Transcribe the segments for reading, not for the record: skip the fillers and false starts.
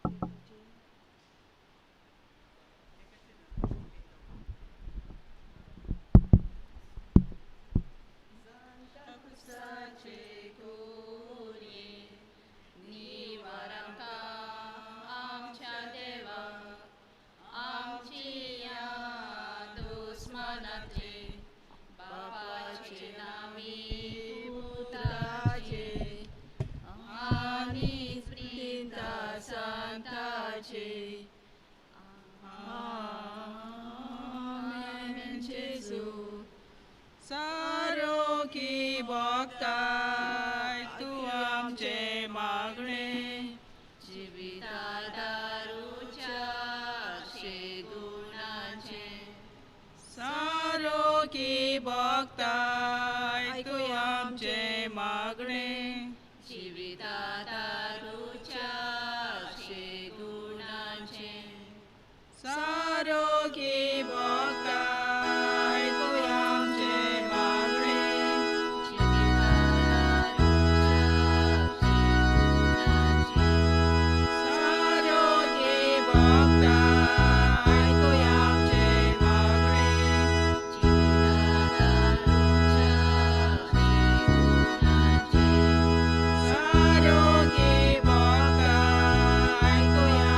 Amen. Jesu. सारोकी बघताय तू आमचे मागणे जीवितादारूच्या गुणाचे सारोकी बघताय तू आमचे मागणे जीवितादारूच्या गुणाचे सारोकी बघताय तू आमचे मागणे सारोकी बघताय तू आमचे मागणे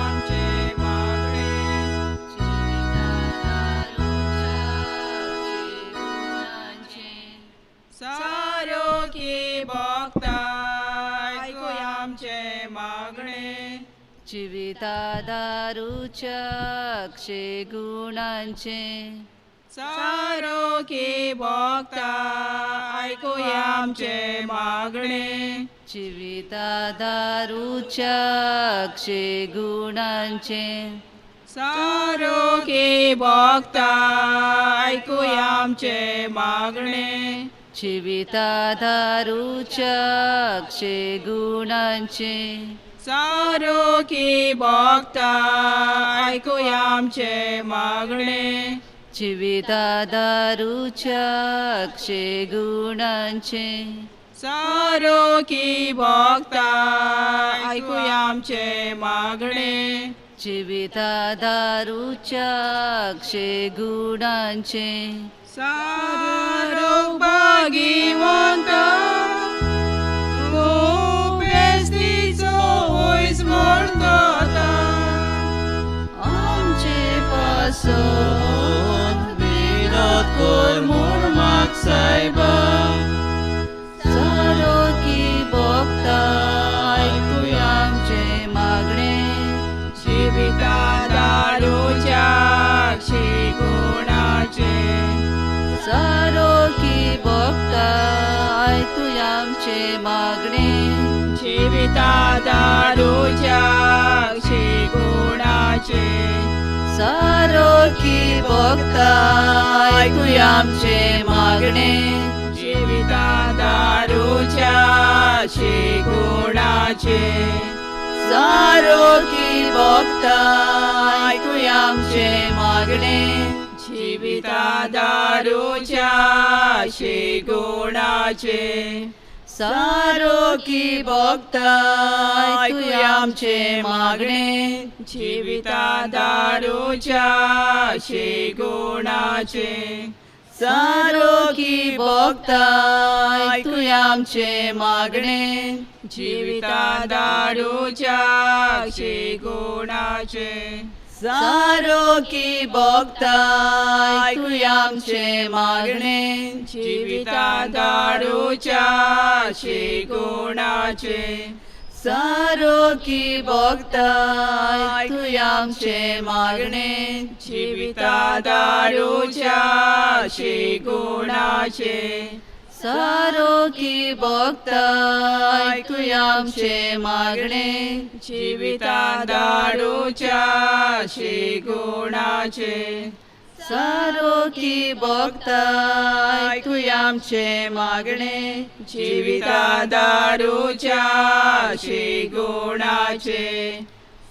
सारोकी बघताय तू आमचे मागणे सारोकी बघताय तू आमचे मागणे जीवितादारूच्या गुणांचे सारोकी बघता ऐकूया आमचे मागणे जीवितादारूच्या गुणांचे सारोकी बघता ऐकूया आमचे मागणे जीवितादारूच्या गुणांचे सारोकी बघता ऐकूया आमचे मागणे जीवितादारूच्या गुणांचे सारोकी बघता ऐकूया आमचे मागणे जीवितादारूच्या गुणांचे सारो भागिवंत बेस्तीचो वयस व्हरता आमचे पासून विरोध कर म्हूण म्हाक सायबा सारोकी बघता ऐकूया आमचे मागणे जीवितादारूच्या गुणाचे सारोकी बघता ऐकूया आमचे मागणे जीवितादारूच्या गुणाचे सारोकी बघता ऐकूया आमचे मागणे जीवितादारूच्या गुणाचे सारोकी बघता ऐकूया आमचे मागणे जीवितादारूच्या गुणाचे सारोकी बघता ऐकूया आमचे मागणे जीवितादारूच्या गुणाचे सारोकी बघता ऐकूया आमचे मागणे जीवितादारूच्या गुणाचे सारोकी बघता ऐकूया आमचे मागणे जीवितादारूच्या गुणाचे सारोकी बघता ऐकूया आमचे मागणे जीवितादारूच्या गुणाचे सारोकी बघता ऐकूया आमचे मागणे जीवितादारूच्या गुणाचे सारोकी बघता ऐकूया आमचे मागणे जीवितादारूच्या गुणाचे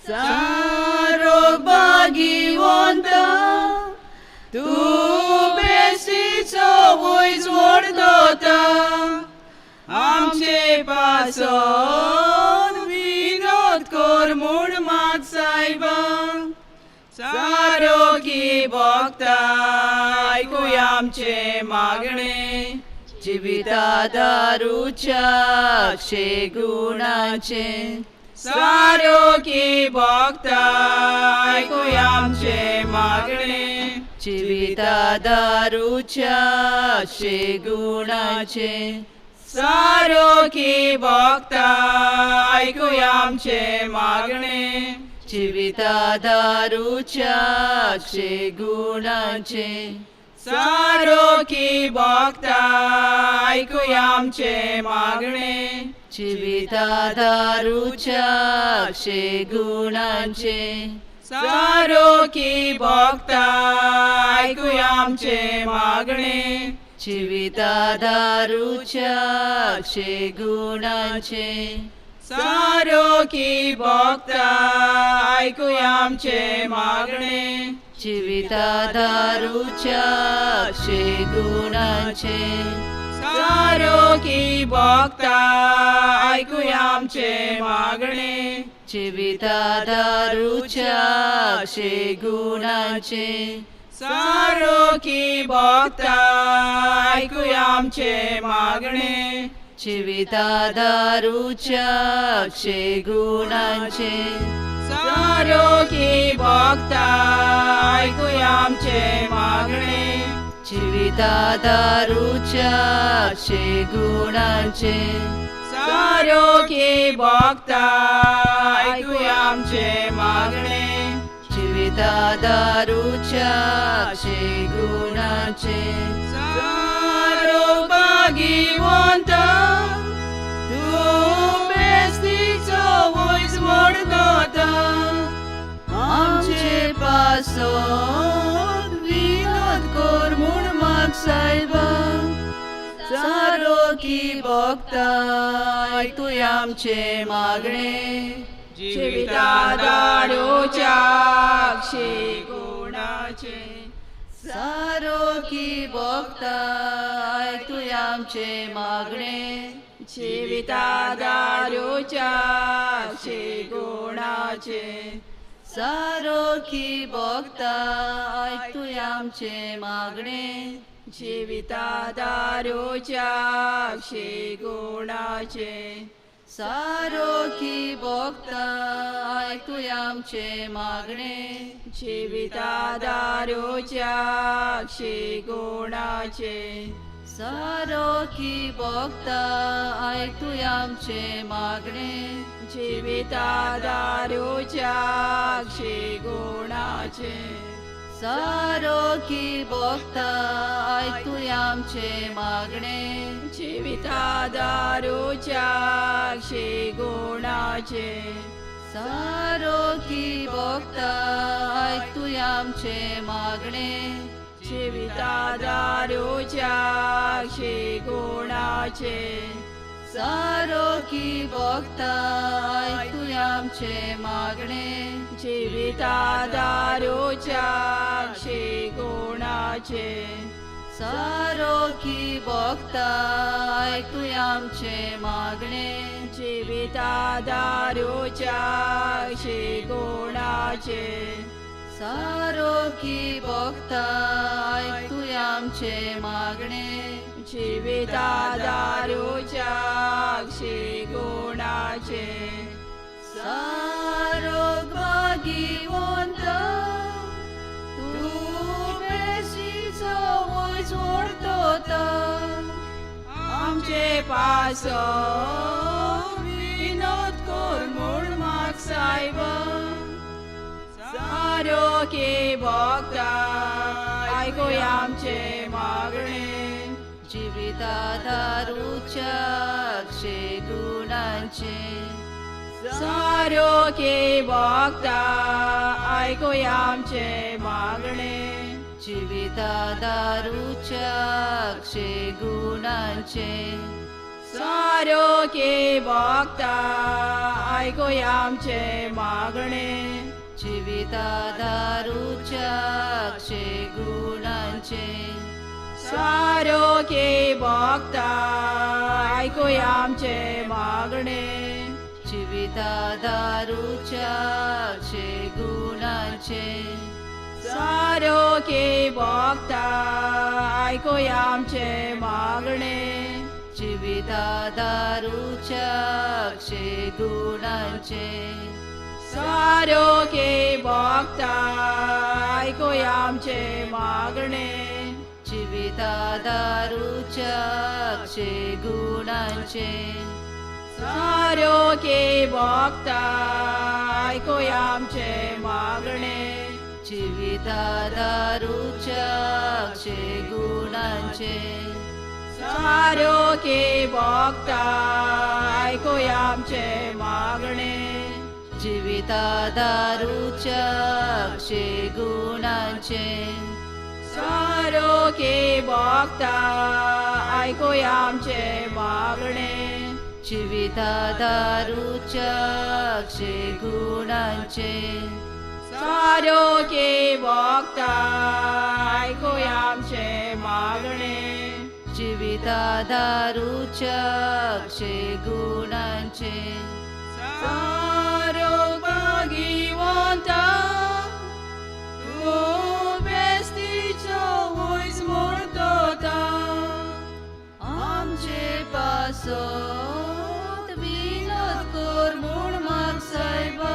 सारो भागिवंत तू बेस्तीचो वयस व्हरता आमचे पासून विरोध कर म्हूण म्हाक भोगता ऐकूया आमचे मागणे जीविता दारूच्या अक्षय गुणाचे सारोकी भोगता ऐकूया आमचे मागणे जीविता दारूच्या अक्षय गुणाचे सारोकी भोगता ऐकूया आमचे मागणे जीविता दारूच्या अक्षय गुणाचे सारोकी भोगता ऐकूया आमचे मागणे जीविता दारूच्या अक्षय गुणाचे सारोकी भोगता ऐकूया आमचे मागणे जीविता दारूच्या अक्षय गुणाचे सारोकी भोगता ऐकूया आमचे मागणे जीविता दारूच्या अक्षय गुणाचे सारोकी भोगता ऐकूया आमचे मागणे जीविता दारूच्या अक्षय गुणाचे सारोकी भोगता ऐकूया आमचे मागणे जीविता दारूच्या अक्षय गुणाचे सारोकी भोगता ऐकूया आमचे मागणे जीविता दारूच्या अक्षय गुणाचे सारोकी भोगता ऐकूया आमचे मागणे जीविता दारूच्या अक्षय गुणाचे सारो भागिवंत तू बेस्तीचो वयस मोडता आमचे पासत विनोद कोर म्हूण म्हाका सायबा सारोकी भोगता ऐकूया आमचे मागणे जीविता दारूच्या अक्षय गुणाचे सारोकी भोगता ऐकूया आमचे मागणे जीविता दारूच्या अक्षय गुणाचे सारोकी भोगता ऐकूया आमचे मागणे जीविता दारूच्या अक्षय गुणाचे सारोकी भोगता ऐकूया आमचे मागणे जीविता दारूच्या अक्षय गुणाचे सारोकी भोगता ऐकूया आमचे मागणे जीविता दारूच्या अक्षय गुणाचे सारोकी भोगता ऐकूया आमचे मागणे जीविता दारूच्या अक्षय गुणाचे सारोकी भोगता ऐकूया आमचे मागणे जीविता दारूच्या अक्षय गुणाचे सारोकी भोगता ऐकूया आमचे मागणे जीविता दारूच्या अक्षय गुणाचे सारोकी भोगता ऐकूया आमचे मागणे जीविता दारूच्या अक्षय गुणाचे सारोकी भोगता ऐकूया आमचे मागणे जीविता दारूच्या अक्षय गुणाचे सारोक भागिवंत तू बेसीचो वयस ओडतो आमचे पास विनोद कोर म्हूण म्हाका सायबा सारोकी भोगता ऐकूया आमचे मागणे जीविता दारूच्या अक्षय गुणाचे सारोकी भोगता ऐकूया आमचे मागणे जीविता दारूच्या अक्षय गुणाचे सारोकी भोगता ऐकूया आमचे मागणे जीविता दारूच्या अक्षय गुणाचे सारोकी भोगता ऐकूया आमचे मागणे जीविता दारूच्या अक्षय गुणाचे सारोके भोगता ऐकूया आमचे मागणे जीवितादारूच्या अक्षय गुणांचे सारोके भोगता ऐकूया आमचे मागणे जीवितादारूच्या अक्षय गुणांचे सारोके भोगता ऐकूया आमचे मागणे जीवितादारूच्या अक्षय गुणांचे सारोके भोगता ऐकूया आमचे मागणे जीवितादारूच्या अक्षय गुणांचे सारोके भोगता ऐकूया आमचे मागणे जीवितादारूच्या अक्षय गुणांचे सारोके भोगता ऐकूया आमचे मागणे जीवितादारूच्या अक्षय गुणांचे सारोक भागिवंता तू बेस्तीचो वयस मोडतोता आमचे पासत विनोद कर म्हूण म्हाका सायबा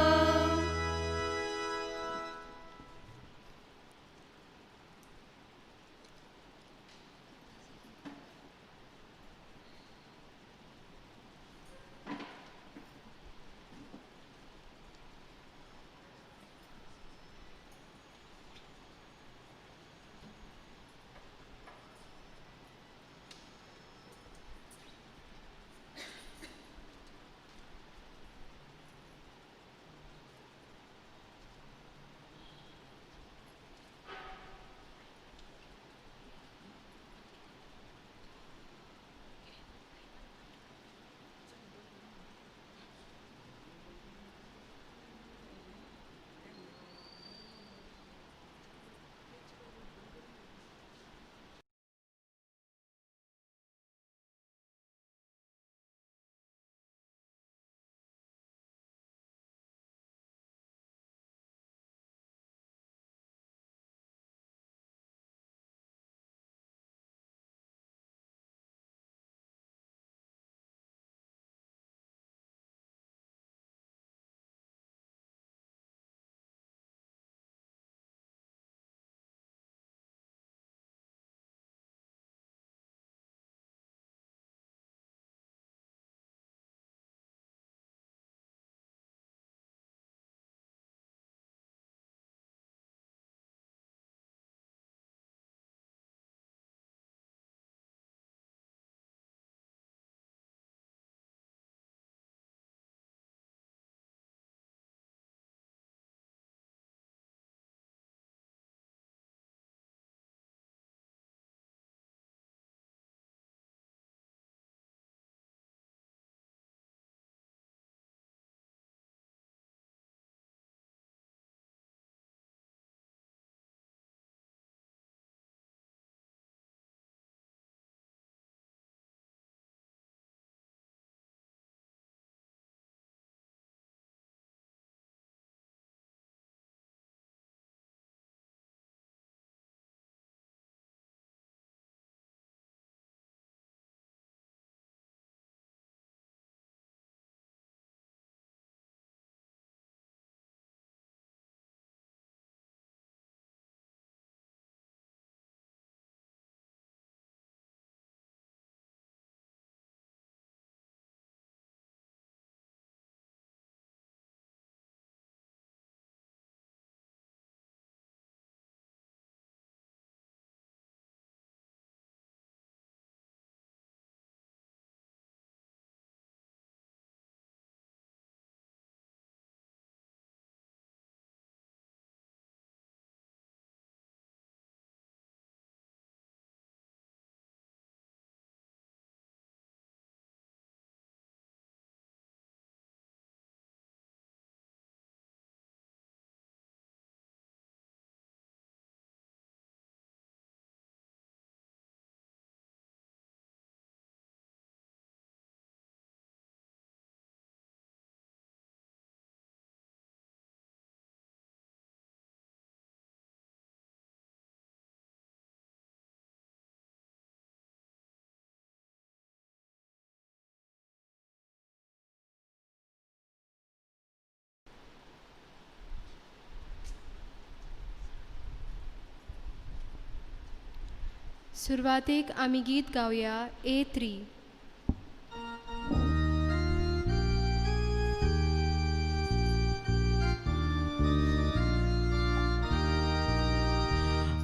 सुरवातेक आमी गीत गावया A3.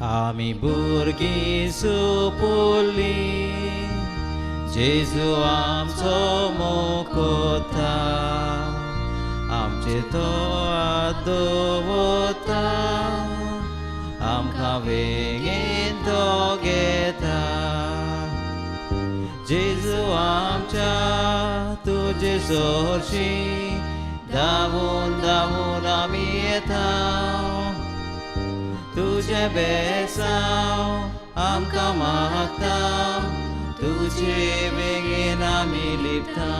आमी भुरगीं सोंपोली जेजू आमचो मोकोता आमचे तो दवरता आमकां वेगेन तो घेता जेजू आमच्या तुजे सोरशी धांवून धांवून आमी येता तुझे बेसांव आमकां मागता तुजे वेगेन आमी लिपता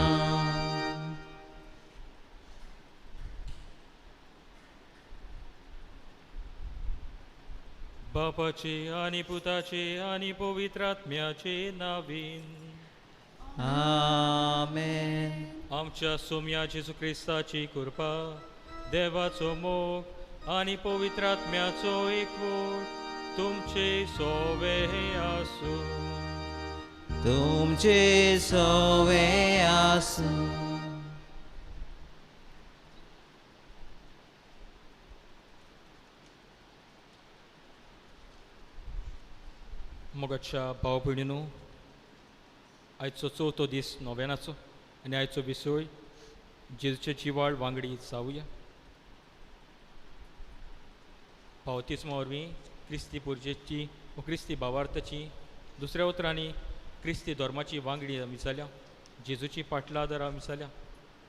बापाचे आनी पुताचे आनी पवित्र आत्म्याचे नावीन आमेन. आमच्या सोम्या जेजू क्रिस्ताची कृपा देवाचो मोग आनी पवित्र आत्म्याचो एकवट तुमचे सोवे आसूं तुमचे सोवे आसूं. मोगाच्या भाव भयणीनो आयचो चवथो दीस नोवेनाचो आनी आयचो विसोय जेजूचे जिवाळ वांगडी जावया. पावतीसमा वरवीं क्रिस्ती पुर्जेची व क्रिस्ती भावार्थाची दुसऱ्या उतरांनी क्रिस्ती धर्माची वांगडी आमी जाल्या जेजूची पाटलादार आमी जाल्या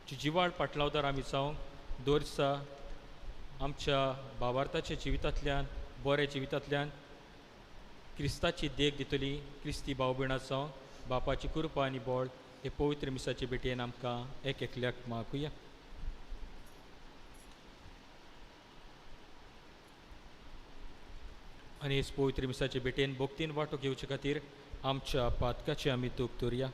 जी जिवाळ पाटलावदार आमी जावंक दर दिसा आमच्या भावार्थाच्या जिवितांतल्यान बऱ्या जिवितांतल्यान क्रिस्ताची देख दितली क्रिस्ती भाव भयणां जावं बापाची कृपा आनी बोळ हे पवित्र मिसाचे भेटेन आमकां एक एकल्याक मागुया. आनी ह्या पवित्र मिसाचे भेटेन भोगतीन वांटो घेवचे खातीर आमच्या पातकाची आमी तूक दवरया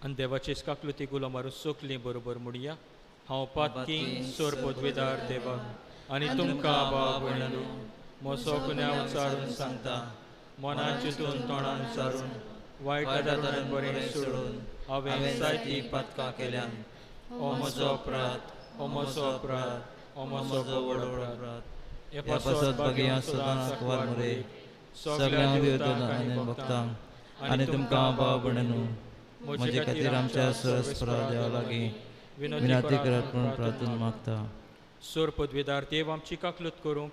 आनी देवाचे इस्काकलुती गुलाम मारून सोकली बरोबर म्हणुया. हांव पातकी सोर पदवेदार देवा आनी तुमकां भाव भयणांनो म्हजो गुन्यांव उचारून सांगता मनान चिंतून तोंडान उचारून वायट आदारान बरें सोडून हांवें जायतीं पातकां केल्यान हो म्हजो अपराध हो म्हजो अपराध हो म्हजो व्हड अपराध. हे पासत बागेया सदांच आंकवार मुरे सगळ्यांक देवतांक आनी भक्तांक आनी तुमकां भाव भयणांनो म्हजे खातीर आमच्या सरस्वरा देवा लागीं विनंती करात म्हूण प्रार्थना मागता. सोर पदवेदार देव आमची काकलूत करूंक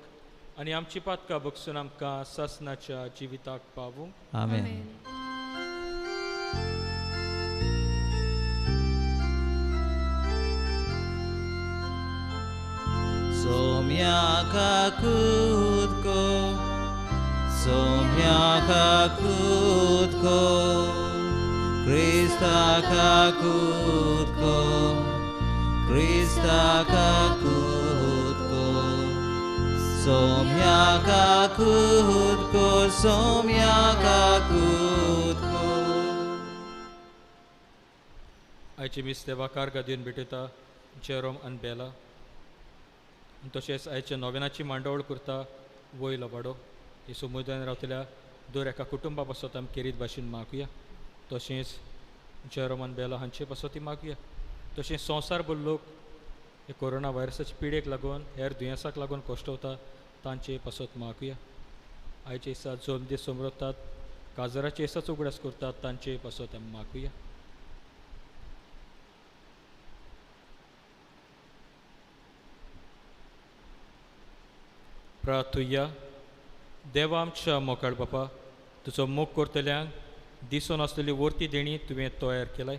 आनी आमची पातकां बगसून आमकां सासनाच्या जिविताक पावूंक. आमेन. सोम्या काकूतको सोम्या काकूतको क्रिस्ता काकूतको क्रिस्ता काकूतको सोम्या काकूतको सोम्या काकूतको. आयची मीस देवाकार गादीन भेटयता जेरोम आनी बेला तशेंच आयच्या नोवेनाची मांडवळ करता वयलो वाडो ही समुदायान रावतल्या दर एका कुटुंबा पासत आमी केरीत भाशेन मागुया. तशेंच जेरोमान बेला हांचे पासत मागुया. तशेंच संवसारभर लोक हे कोरोना व्हायरसाच्या पिडेक लागून हेर दुयेंसाक लागून कोश्टवता तांचे पासत मागुया. आयचे दिसा जल्दी समरतात काजराचे दिसाचो उगडास करतात तांचे पासत आमी मागुया. प्रार्थुया. देवा आमच्या मोकाळ बापा तुजो मोग करतल्यांक दिसून आसलेली वर्ती देणी तुवें तयार केलाय.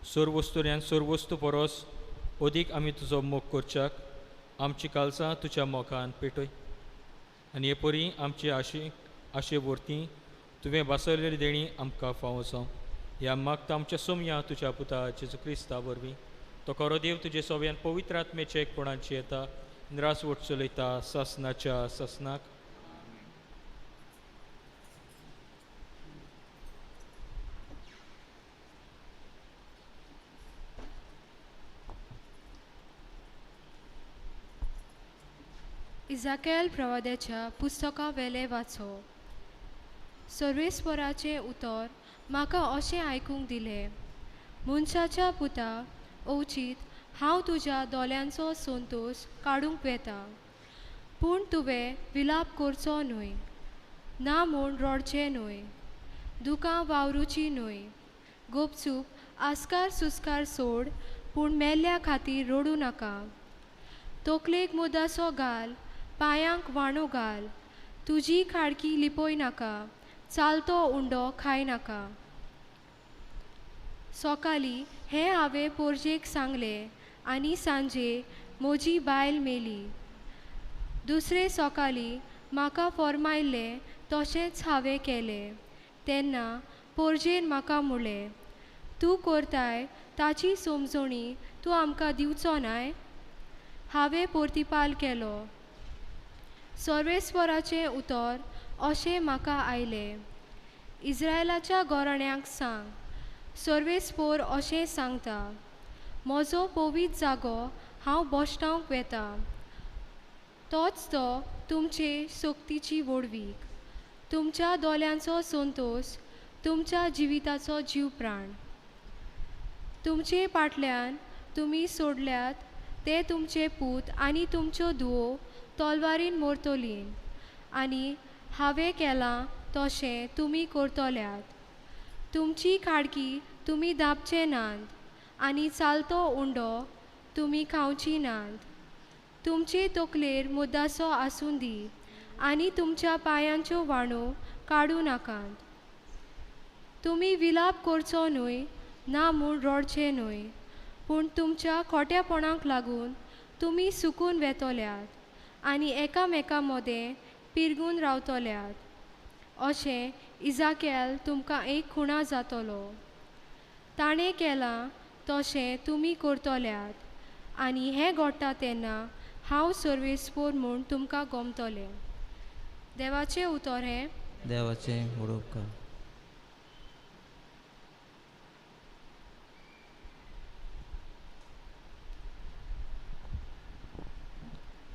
सोर वस्तूंतल्यान सोर वस्तू परस अदीक आमी तुजो मोग करच्याक आमची काळजां तुज्या मोगान पेटय आनी हे परी आमची आशे वर्ती तुवें वासयलेली देणी आमकां फावो जावं. ह्या मागता आमच्या सोम्या तुज्या पुता जेजू क्रिस्ता वरवीं तो खरो देव तुजे सव्यान पवित्र आत्म्याच्या एकपणांची येता निरासवट चलयता सासनाच्या सासनाक. इजाकेल प्रवाद्याच्या पुस्तका वेले वाचो. सर्वेस्पराचें उतर म्हाका अशें आयकूंक दिलें, मनशाच्या पुता, ओचित हांव तुज्या दोल्यांचो संतोश काडूंक वेता. पूण तुवें विलाप करचो न्हय, ना म्हूण रडचें न्हय, दुकां वावरूची न्हय. गुपचूप आस्कार सुस्कार सोड, पूण मेल्ल्या खातीर रडूं नाका. तकलेक मुदासो घाल, पांयांक वांडो घाल, तुजी खाडकी लिपोय नाका, चालतो उंडो खाय नाका. सकाळीं हें हांवें पोरजेक सांगलें आनी सांजे म्हजी बायल मेली. दुसरे सकाळीं म्हाका फर्मायल्लें तशेंच हांवें केलें. तेन्ना पोरजेन म्हाका म्हणलें, तूं करताय ताची समजणी तूं आमकां दिवचो नाय. हांवें परतिपाल केलो. सर्वेस्पराचें उतर अशें म्हाका आयलें, इस्रायलाच्या घराण्यांक सांग, सर्वेस्पर अशें सांगता, म्हजो पवित्र जागो हांव बोश्टावंक वेता. तोच तो तुमचे सक्तीची वडवीक, तुमच्या दोल्यांचो संतोश, तुमच्या जिविताचो जीव प्राण. तुमचे फाटल्यान तुमी सोडल्यात ते तुमचे पूत आनी तुमच्यो धुवो तलवारीन मरतलीं, आनी हांवें केलां तशें तुमी करतल्यात. तुमची खाडकी तुमी धांपचे नात, आनी चालतो उंडो तुमी खावची नात. तुमचे तकलेर मुद्दासो आसूं दी, आनी तुमच्या पांयांच्यो वांडो काडूं नाकात. तुमी विलाप करचो न्हय, ना म्हूण रडचें न्हय, पूण तुमच्या खोटेपणाक लागून तुमी सुकून वेतल्यात, आनी एकामेका मदें पिरगून रावतल्यात. अशें इजाकेल तुमकां एक खुणा जातलो. ताणें केलां तशें तुमी करतल्यात, आनी हें घडटा तेन्ना हांव सर्वेस्पर म्हूण तुमकां गमतलें. देवाचें उतर हें. देवाचें उडोवकार.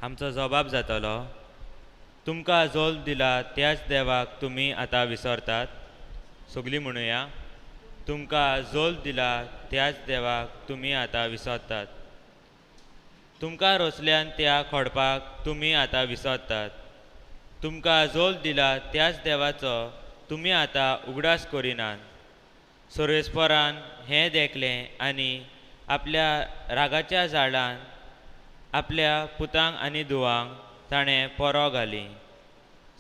आमचो जबाब जातलो, तुमकां जोल दिला त्याच देवाक तुमी आतां विसरतात. सगलीं म्हणुया, तुमकां जोल दिला त्याच देवाक तुमी आतां विसरतात. तुमकां रोसल्यान त्या खोडपाक तुमी आतां विसरतात. तुमकां जोल दिला त्याच देवाचो तुमी आतां उगडास करिनात. सर्वेस्परान हें देखलें आनी आपल्या रागाच्या झाडान आपल्या पुतांक आनी धुवांक ताणें परो घाली.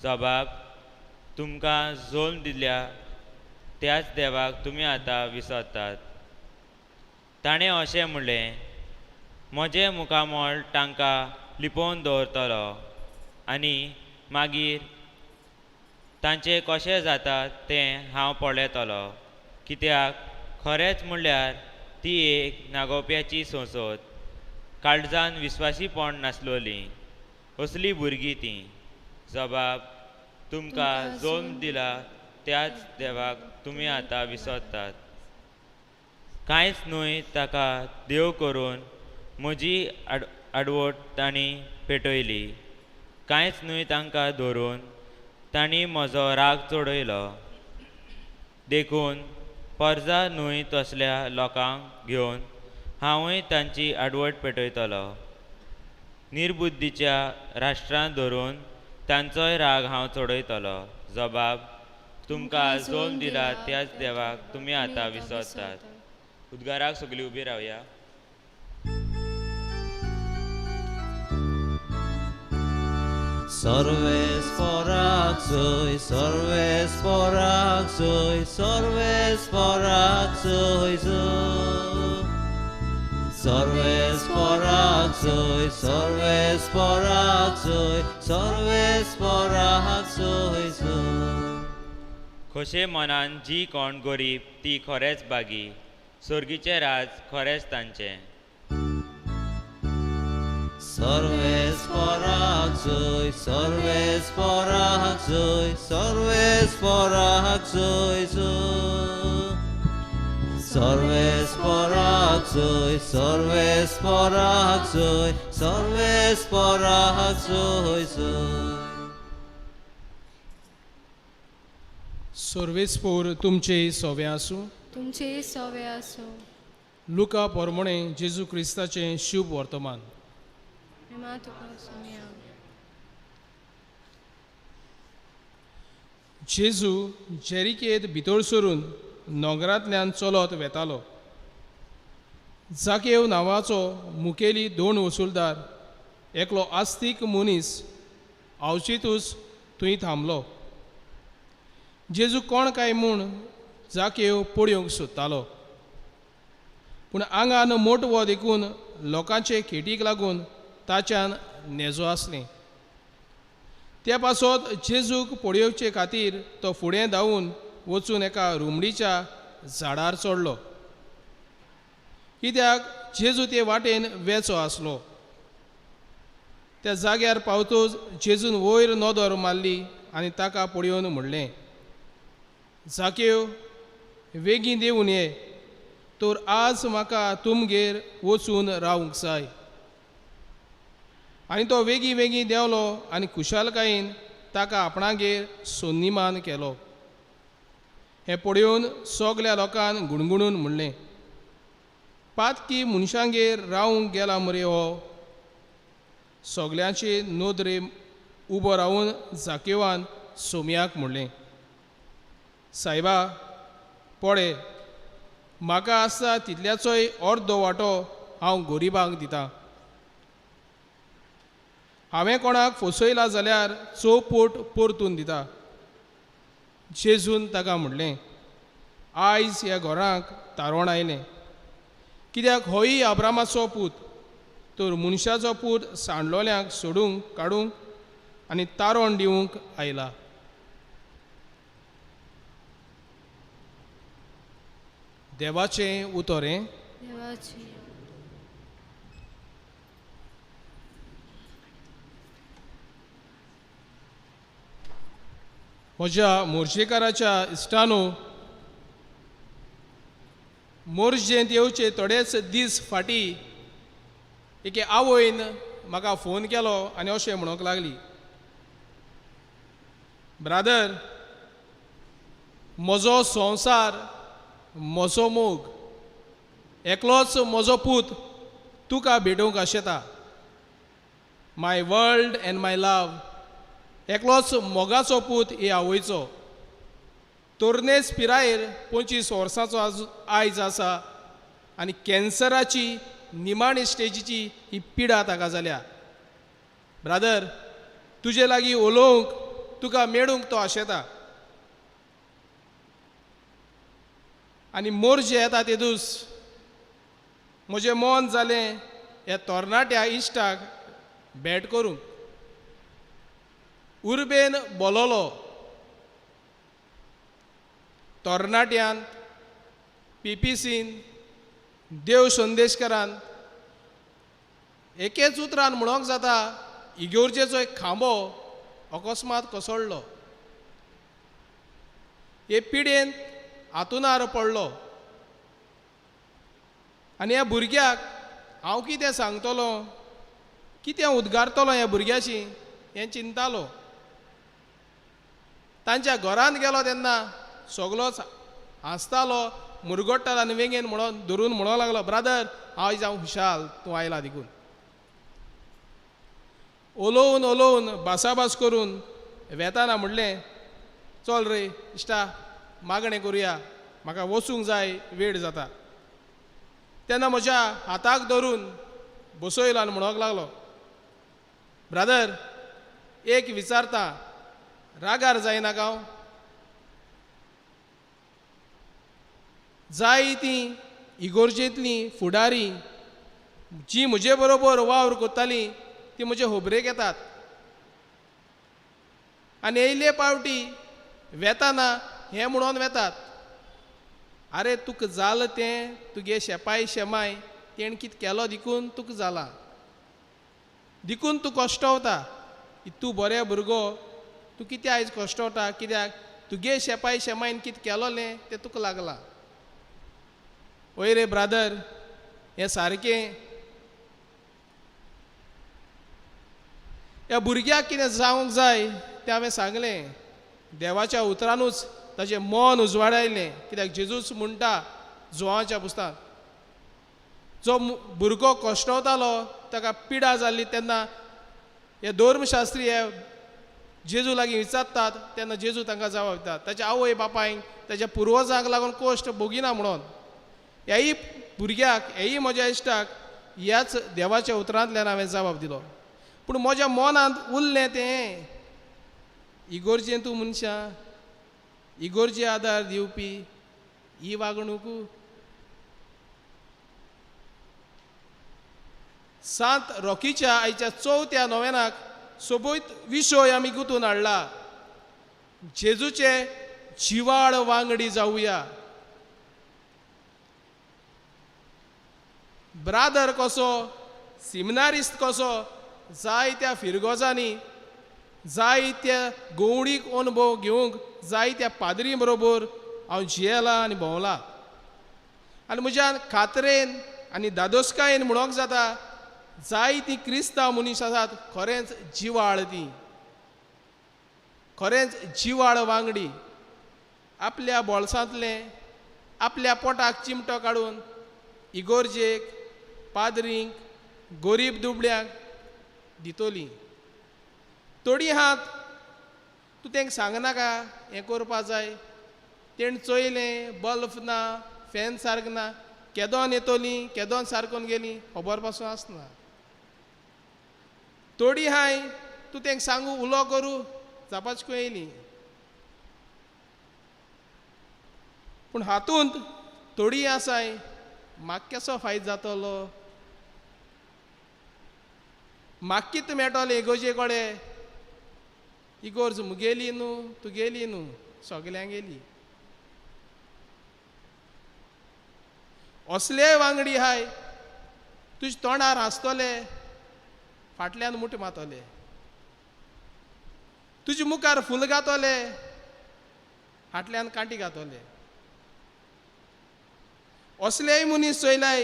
जबाब, तुमकां जोल दिल्या त्याच देवाक तुमी आतां विसरतात. ताणें अशें म्हणलें, म्हजें मुखामोळ तांकां लिपोवन दवरतलो, आनी मागीर तांचें कशें जाता तें हांव पळयतलो. कित्याक खरेंच म्हणल्यार ती एक नागोवप्याची संसद, काळजान विस्वासीपण नासलोलीं, असलीं भुरगीं तीं. जबाब, तुमकां जोम दिला त्याच देवाक तुमी आतां विसरतात. कांयच न्हय ताका देव करून म्हजी आडवट तांणी पेटयली. कांयच न्हय तांकां धरून तांणी म्हजो राग चडयलो. देखून परजा न्हय तसल्या लोकांक घेवन हांवूय तांची आडवट पेटयतलो. निर्बुद्धीच्या राष्ट्रांत धरून तांचोय राग हांव चडयतलो. जबाब, तुमकां जोम दिला त्याच देवाक तुमी आतां विसरतात. उद्गाराक सगळीं उबीं रावया. सर्वेस्पराक सोय, सर्वेस्पराक सोय, सर्वेस्पराक सोय सोय. सर्वेस्पराक सोय, सर्वेस्पराक सोय, सर्वेस्पराक सोय सोय. खोशे मनान जी कोण गरीब ती खरेंच बागी, सर्गीचें राज खरेंच तांचें. सर्वेस्पराक सोय, सर्वेस्पराक सोय, सर्वेस्पराक सोय सोय. सर्वेस्पराक सोय सर्वेस्पराक सोय सर्वेस्पराक सोय सोय सर्वेस्पोर तुमचे सोवे आसूं. तुमचे सवे असो. लुका पोरमोणे जेजू क्रिस्ताचें शुभ वर्तमान. विमा तुका सुमया. जेजू जेरिकेत भितर सरून नगरांतल्यान चलत वेतालो. जाकेव नांवाचो मुखेली 2 वसूलदार एकलो आस्तीक मनीस आवचितूच थंय थांबलो. जेजू कोण काय म्हूण जाकेव पळयोवंक सोदतालो. पूण आंगान मोठ वोत देखून लोकांचे खेटीक लागून ताच्यान नेजो आसलें. त्या पासत जेजूक पळयोवचे खातीर तो फुडें धांवून वचून एका रुमडीच्या झाडार चडलो. कित्याक जेजू ते वाटेन वेचो आसलो. त्या जाग्यार पावतूच जेजून वयर नदर मारली आनी ताका पळयोवन म्हणलें, जाकेव वेगीं देंवून ये, तर आज म्हाका तुमगेर वचून रावंक जाय. आनी तो वेगीं वेगीं देंवलो आनी खुशालकायेन ताका आपणागेर सोन्निमान केलो. हें पळयोवन सगल्या लोकांन गुणगुणून म्हणलें, पातकी मनशांगेर रावंक गेला मरे हो. सगल्यांचे नदरे उबो रावून जाकेवान सोमयाक म्हणलें, सायबा पळय, म्हाका आसता तितल्याचोय अर्दो वांटो हांव गरिबांक दितां. हांवें कोणाक फसयला जाल्यार 4 पट परतून दिता. जेजून ताका म्हणलें, आयज ह्या घरांक तारोण आयलें, कित्याक होय अब्रामाचो पूत. तर मनशाचो पूत सांडलोल्यांक सोडूंक काडूंक आनी तारोण दिवंक आयला. देवाचें उतर. देवाची. म्हज्या मोर्जेकाराच्या इश्टानो, मोर्ज जयंती येवचे थोडेच दीस फाटीं एके आवयन म्हाका फोन केलो आनी अशें म्हणूंक लागली, ब्रादर, म्हजो संवसार, म्हजो मोग, एकलोच म्हजो पूत तुका भेटोवंक आशेता. माय वर्ल्ड एंड माय लव. एकलोच मोगाचो पूत हे आवयचो. तोरनेस पिरायेर 25 वर्सांचो आयज आसा आनी कॅन्सराची निमाणी स्टेजीची ही पिडा ताका जाल्या. ब्रादर, तुजे लागीं उलोवंक तुका मेळूंक तो आशेता. आनी मोर्जे येता ते दीस म्हजें मन जालें ह्या तरणाट्या इश्टाक भेट करूंक. उर्बेन बोलोलो तरणाट्यान, PPCन, देव संदेशकारान एकेच उतरान म्हणोंक जाता, इगोर्जेचो एक खांबो अकस्मात कोसळ्ळो. हे पिडेन हातूनार पडलो. आनी ह्या भुरग्याक हांव कितें सांगतलो, कितें उद्गारतलो ह्या भुरग्याची हें चिंतालो. तांच्या घरांत गेलो तेन्ना सगलोच हांसतालो, मुरगोडटालो आनी वेगेन म्हणोन धरून म्हणोंक लागलो, ब्रादर, आयज हांव खुशाल, तूं आयला देखून. उलोवन उलोवन भासाभास करून वेताना म्हणलें, चल रे इश्टा, मागणें करुया, म्हाका वचूंक जाय, वेळ जाता. तेन्ना म्हज्या हाताक धरून बसयलो आनी म्हणोंक लागलो, ब्रादर, एक विचारता, रागार जायनाका हांव? जाय तीं इगोर्जेंतलीं फुडारी जी म्हजे बरोबर वावर कोत्तालीं ती म्हजे होबरेक येतात आनी येयले पावटी वेताना हें म्हणोन वेतात, आरे तुका जाल तें, तुगे शेपाय शेमाय तेणें कितें केलो देखून तुका जाला, देखून तूं कश्टवता. तूं बरें भुरगो, तूं कितें आयज कश्टवता, कित्याक तुगे शेपाय शेमायन कितें केलोलें तें तुका लागलां. वय रे ब्रादर, हें सारकें. ह्या भुरग्याक कितें जावंक जाय तें हांवें सांगलें. देवाच्या उतरानूच ताचें मन उजवाडायलें. कित्याक जेजूस म्हणटा जुवांच्या पुस्तकांत, जो भुरगो कश्टवतालो ताका पिडा जाल्ली तेन्ना हे धर्मशास्त्री हे जेजू लागीं विचारतात तेन्ना जेजू तांकां जबाब दितात. ताच्या आवय बापायक ताच्या पुर्वजांक लागून कश्ट भोगिना म्हणून. ह्याय भुरग्याक, हेय म्हज्या इश्टाक ह्याच देवाच्या उतरांतल्यान हांवें जबाब दिलो. पूण म्हज्या मनांत उरलें तें, इगोर्जेन तूं मनशां, इगोर्जे आदार दिवपी ही वागणूक. सांत रॉकीच्या आयच्या 4थ्या नोवेनाक सोबीत विशय आमी गुंतून हाडला. जेजूचे जिवाळ वांगडी जावया. ब्रादर कसो, सिमिनारिस्ट कसो, जायत्या फिरगोजांनी जायत्या गवळीक अनुभव घेवंक जायत्या पाद्री बरोबर हांव जियेला आनी भोंवला. आनी म्हज्या खात्रेन आनी दादोसकायेन म्हणोंक जाता, जायतीं क्रिस्तांव मनीस आसात खरेंच जिवाळ ती, खरेंच जिवाळ वांगडी. आपल्या बोळसांतलें, आपल्या पोटाक चिमटो काडून इगोर्जेक, पाद्रींक, गरीब दुबळ्यांक दितोलीं. थोडीं आहात तूं तांकां सांगनाका हें करपा जाय, तेणें चोयलें, बल्ब ना, फॅन सारको ना, केदोन येतोलीं, केदोन सारकोन गेलीं, खबर पासून आसना. थोडीं हाय तूं तांकां सांगू उलो करूं, जापाचको येयलीं. पूण हातूंत थोडीं आसाय म्हाका केसो फायदो जातलो, म्हाका कितें मेळटलें इगोर्जे कडेन. इगोर्ज मुगेली न्हू, तुगेली न्हू, सगल्यांक गेली. असले वांगडी हाय तुज्या तोंडार हांसतले, फाटल्यान मुठ मारतले, तुज्या मुखार फूल घातले, फाटल्यान कांटी घातले. असलेय मनीस चोयलाय,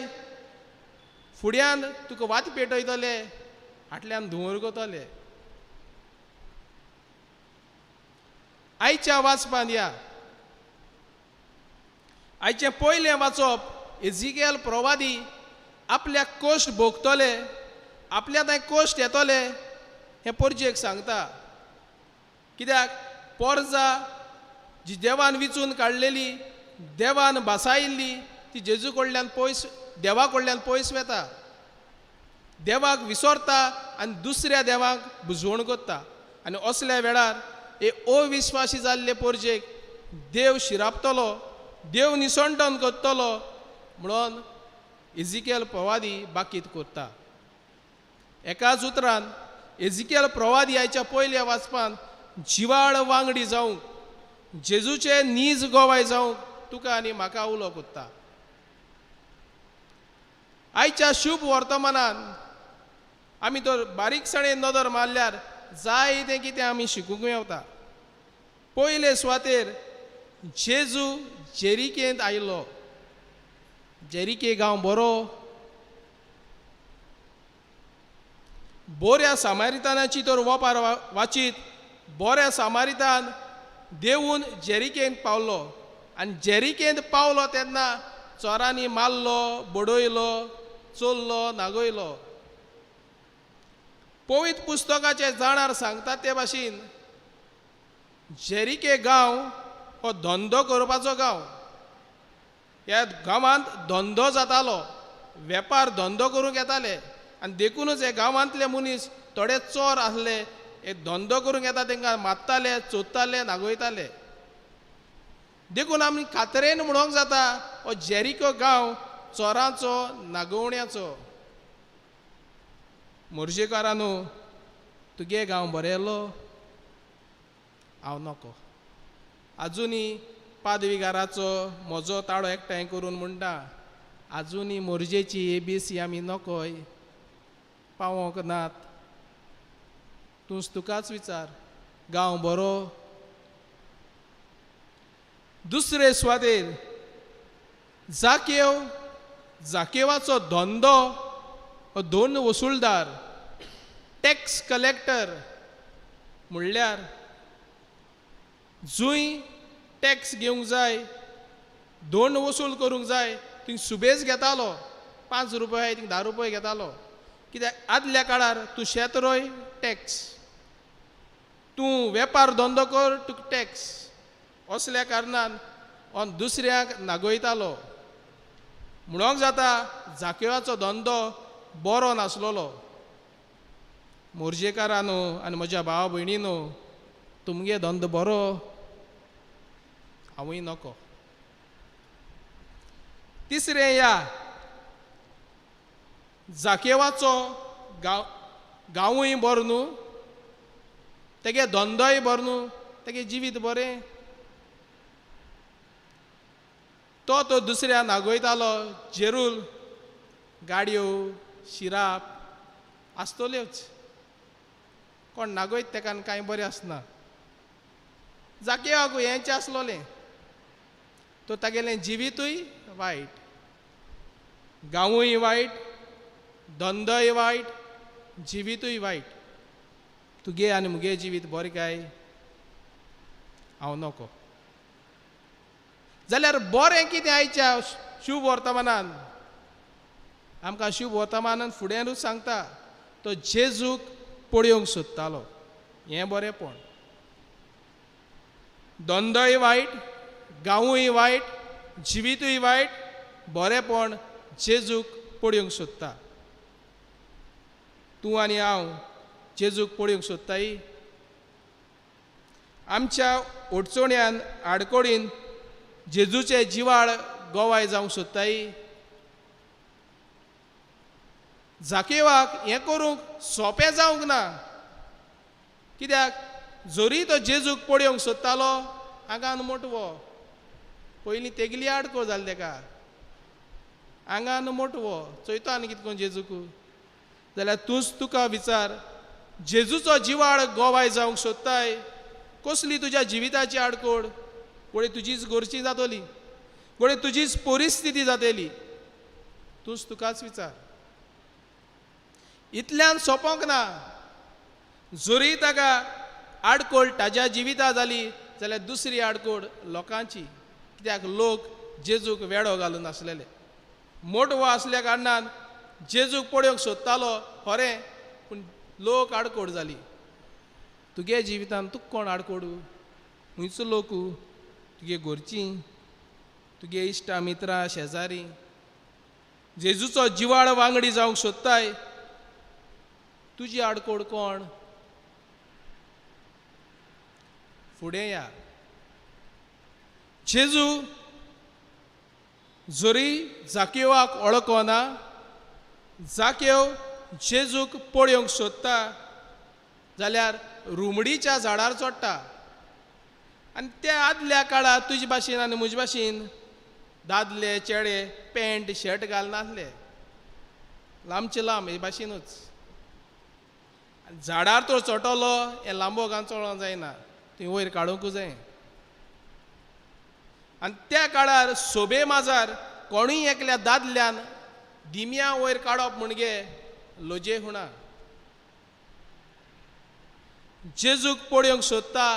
फुड्यान तुका वात पेटयतले, फाटल्यान धुंवर करतले. आयच्या वाचपांत या, आयचें पयलें वाचप एजिकेल प्रवादी आपल्या कश्ट भोगतले, आपल्या थंय कश्ट येतले हें पोरजेक सांगता. कित्याक पोरजा जी देवान विचून काडलेली, देवान भासायिल्ली, ती जेजू कडल्यान पयस, देवा कडल्यान पयस वता, देवाक विसरता आनी दुसऱ्या देवाक बुजवण करता. आनी असल्या वेळार हे अविश्वासी जाल्ले पोरजेक देव शिरापतलो, देव निसंटन करतलो म्हणून एजिकेल प्रवादी बाकीत करता. एकाच उतरान एजिकेल प्रवादी आयच्या पयल्या वाचपान जिवाळ वांगडी जावंक, जेजूचे नीज गोवाय जावंक तुका आनी म्हाका उलो कोत्ता. आयच्या शुभ वर्तमानान आमी तर बारीकसाणेन नदर मारल्यार जायतें कितें आमी शिकूंक मेवता. पयले सुवातेर जेजू जेरिकेंत आयलो. जेरिके गांव बरो, बऱ्या सामारितानाची तर वपार वाचीत बऱ्या सामारितान देवून जेरिकेंत पावलो. आनी जेरिकेंत पावलो तेन्ना चोरांनी मारलो, बडयलो, चोरलो, नागयलो. पवित्र पुस्तकाचे जाणार सांगता ते भाशेन जेरिके गांव हो धंदो करपाचो गांव. ह्या गांवांत धंदो जातालो, वेपार धंदो करूंक येताले. आनी देखूनच हे गांवांतले मनीस थोडे चोर आसले, हे धंदो करूंक येता तांकां मारताले, चोरताले, नागयताले. देखून आमी खात्रेन म्हणोंक जाता हो जेरिको गांव चोरांचो, नागवण्याचो. मोर्जेकारांनो, तुगे गांव बरेलो, हांव नको. आजुनी पादविकाराचो म्हजो ताळो एकठांय करून म्हणटा, आजुनी मोर्जेची ABC आमी नकोय, पावोंक नात. तूंच तुकाच विचार, गांव बरो. दुसरे सुवातेर जाकेव जाकेवाचो धंदो हो 2 वसूलदार टॅक्स कलेक्टर म्हणल्यार जुंय टॅक्स घेवंक जाय 2 वसूल करूंक जाय थंय सुबेज घेतालो 5 रुपया थिंग 10 रुपया घेतालो कित्याक आदल्या काळार तूं शेत रोय टॅक्स तूं वेपार धंदो कर तुका टॅक्स असल्या कारणान हो दुसऱ्याक नागयतालो म्हणोंक जाता जाकेवाचो धंदो बरो नासलोलो मोर्जेकारांनो आनी म्हज्या भावा भयणीनो तुमगे धंदो बरो हांवूय नको तिसरें या जाकेवाचो गांवूय बरो न्हू तेगे धंदोय बरो न्हू तेगे जिवीत बरें तो दुसऱ्या नागयतालो जेरूल गाडयो शिराप आसतल्योच कोण नागयत तेका कांय बरें आसना जाकेवाकूय हेंचें आसलोलें तो तागेलें जिवीतूय वायट गांवूय वायट धंदोय वायट जिवीतूय वायट तुगे आनी मुगे जिवीत बरें काय हांव नको जाल्यार बरें कितें आयच्या शुभ वर्तमानान आमकां शुभ वर्तमानान फुडेंरूच सांगता तो जेजूक पळोवंक सोदतालो हें बरेंपण धंदोय वायट गांवूय वायट जिवीतूय वायट बरेंपण जेजूक पळोवंक सोदता तूं आनी हांव जेजूक पळोवंक सोदताय आमच्या ओडचोण्यान आडकोडीन जेजूचे जिवाळ गोवाय जावंक सोदताय जाकेवाक हें करूंक सोंपें जावंक ना कित्याक जोरी तो जेजूक पळोवंक सोदतालो आंगान मोटवो पयलीं तेगली आडको जाली तेका आंगान मोटवो चोयतो आनी कितें करून जेजूक जाल्यार तूंच तुका विचार जेजूचो जिवाळ गोवाय जावंक सोदताय कसली तुज्या जिविताची आडकोड कोणी तुजीच गोरची जातली कोणी तुजीच परिस्थिती जातली तूंच तुकाच विचार इतल्यान सोंपोंक ना जोरी ताका आडकोड ताज्या जिविता जाली जाल्यार दुसरी आडकोड लोकांची कित्याक लोक जेजूक वेडो घालून आसलेले मोटवो आसल्या कारणान जेजूक पळोवंक सोदतालो खरें पूण लोक आडकोड जाली तुगे जिवितान तुका कोण आडकोडू खंयचो लोक तुगे घरचीं तुगे इश्टा मित्रां शेजारी जेजूचो जिवाळ वांगडी जावंक सोदताय तुजी आडकोड कोण फुडें या जेजू जोरी जाकेवाक वळखना जाकेव जेजूक पळोवंक सोदता जाल्यार रुमडीच्या झाडार चडटा आनी त्या आदल्या काळार तुजे भाशेन आनी म्हजे भाशेन दादले चेडे पॅन्ट शर्ट घालनासले लांबचे लांब हे भाशेनूच झाडार तो चोटलो हें लांबो घालून चोळोंक जायना थंय वयर काडूंकूच जाय आनी त्या काळार सोबे माजार कोणूय एकल्या दादल्यान दिम्या वयर काडप म्हणजे लोजे हुणा जेजूक पळोवंक सोदता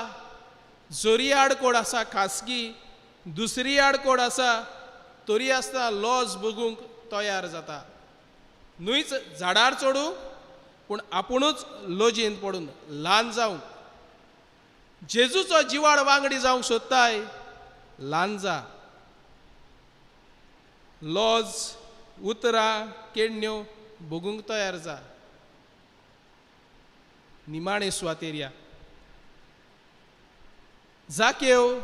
जोरी आडकोड आसा खासगी दुसरी आडकोड आसा तरी आसतना लॉज बगूंक तयार जाता न्हूच झाडार चडूंक पूण आपुणूच लोजयेन पडून ल्हान जावंक जेजूचो जिवाळ वांगडी जावंक सोदताय ल्हान जा लॉज उतरां केडण्यो बगूंक तयार जा निमाणे सुवातेर या जाकेव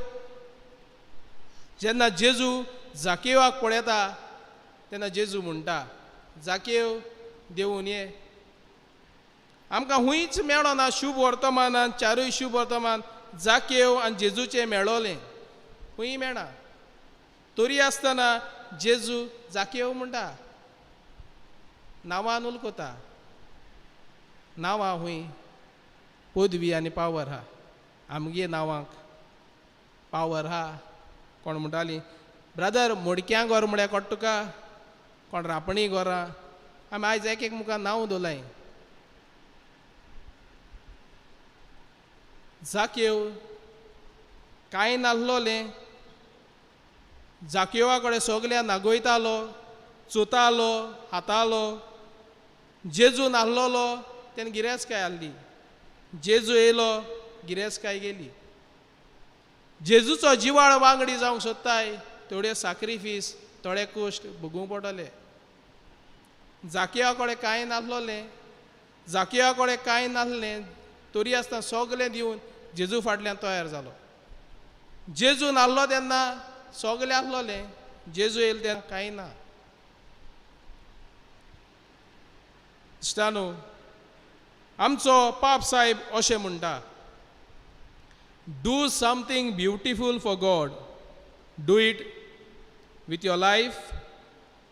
जेन्ना जेजू जाकेवाक पळयता तेन्ना जेजू म्हणटा जाकेव देंवून ये आमकां हुंयच मेळो ना शुभ वर्तमानान चारूय शुभ वर्तमान जाकेव आनी जेजूचें मेळोलें हुंय मेळना तरी आसतना जेजू जाकेव म्हणटा नांवान उलकोता नांवां हुंय पदवी आनी पावर हा आमगे नांवांक पावर हा कोण म्हणटाली ब्रदर मोडक्यांक व्हर म्हळ्यार कोट्ट तुका कोण रापणी गोरां आमी आयज एक मुखार नांव दवरलाय. जाकेव कांय नासलोलें, जाकेवा कडेन सगल्या नागोयतालो, चोतालो, हातालो. जेजू नासलोलो तेन्ना गिरेस्तकाय आहली. जेजू येयलो गिरेस्तकाय गेली. जेजूचो जिवाळ वांगडी जावंक सोदताय थोडे सॅक्रिफीस, थोडे कश्ट भोगूंक पडटले. जाकेवा कडेन कांय नासलोलें, जाकेवा कडेन कांय नासलें तरी आसतना सगलें दिवन जेजू फाटल्यान तयार जालो. जेजू नासलो तेन्ना सगलें आसलोलें, जेजू येयलो तेन्ना कांय ना. इश्टानो, आमचो पाप साहेब अशें म्हणटा, do something beautiful for God. Do it with your life,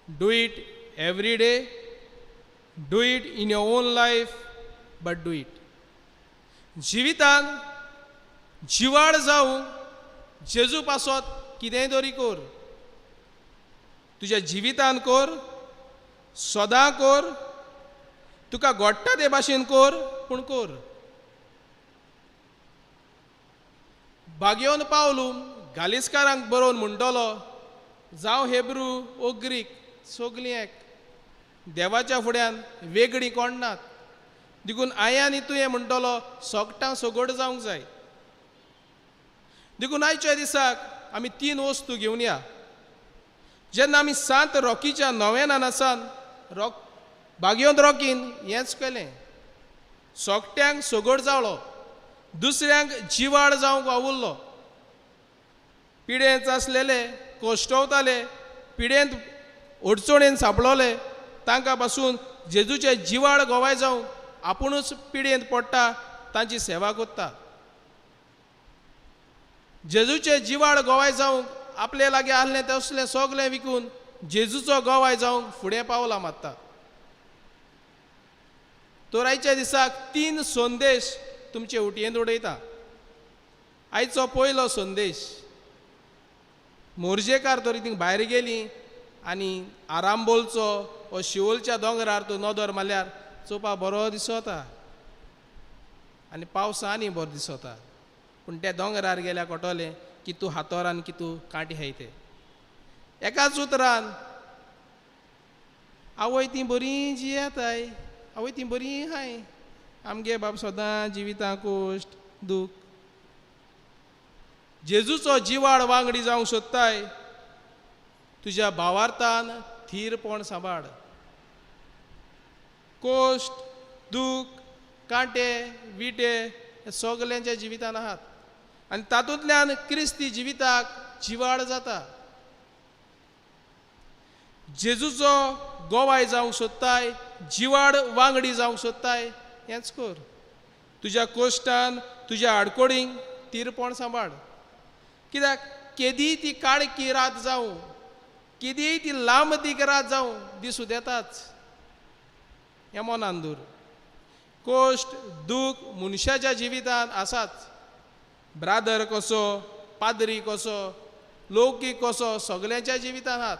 do it every day, do it in your own life, but do it. जिवितान जिवाड जावंक जेजू पासत कितेंय तरी कर. तुज्या जिवितान कर, सदां कर, तुका घडटा ते भाशेन कर, पूण कर. भाग्योन पावलू गालिस्कारांक बरोवन म्हणटलो, जावं हेब्रू वो ग्रीक सगलीं एक, देवाच्या फुड्यान वेगळीं कोण नात. देखून हांवें आनी तुवें म्हणटलो सोगटां सोगोड जावंक जाय. देखून आयच्या दिसाक आमी 3 वस्तू घेवन या. जेन्ना आमी सांत रॉकीच्या नोवेनान आसान भाग्योन रॉकीन हेंच केलें, सोगट्यांक सोगोड जावलो, दुसऱ्यांक जिवाड जावंक वावुरलो. पिडेंत आसलेले कोश्टवताले, पिडेंत अडचणेन सापडलोले, तांकां पासून जेजूचे जिवाड गोवाय जावंक आपुणूच पिडेंत पडटा, तांची सेवा कोत्ता. जेजूचे जिवाड गोवाय जावंक आपले लागीं आहलें तसलें सगलें विकून जेजूचो गोवाय जावंक फुडें पावलां मारता. तर आयच्या दिसाक 3 संदेश तुमचे उटयेंत उडयता. आयचो पयलो संदेश, मोर्जेकार तरी थिंग भायर गेली आनी आरांबोलचो वो शिवोलच्या दोंगरार तो नदर मारल्यार चोवपा बरो दिसता आनी पावसांनी बरो दिसता. पूण त्या दोंगरार गेल्यार कळटलें की तूं हातोरान की तूं कांटी हाय ते. एकाच उतरान आवय ती बरी जियेताय, आवय ती बरी हाय, आमगे बाब सदां जिवितां कोश्ट दूख. जेजूचो जिवाड वांगडी जावंक सोदताय, तुज्या भावार्थान थीरपण सांबाळ. कोश्ट, दूख, कांटे, विटे हे सगल्यांच्या जिवितान आहात आनी तातूंतल्यान क्रिस्ती जिविताक जिवाड जाता. जेजूचो गोवाय जावंक सोदताय, जिवाड वांगडी जावंक सोदताय, हेंच कर. तुज्या कोश्टान, तुज्या आडकोडींक तीरपण सांबाळ. कित्याक केदीय ती काळकी रात जावं, केदीय ती लांब दीक रात जावं दिसूं येताच. हें मनान दवर. कोश्ट, दूख मनशाच्या जिवितान आसाच. ब्रादर कसो, पाद्री कसो, लौकीक कसो सगल्यांच्या जिवितान आहात.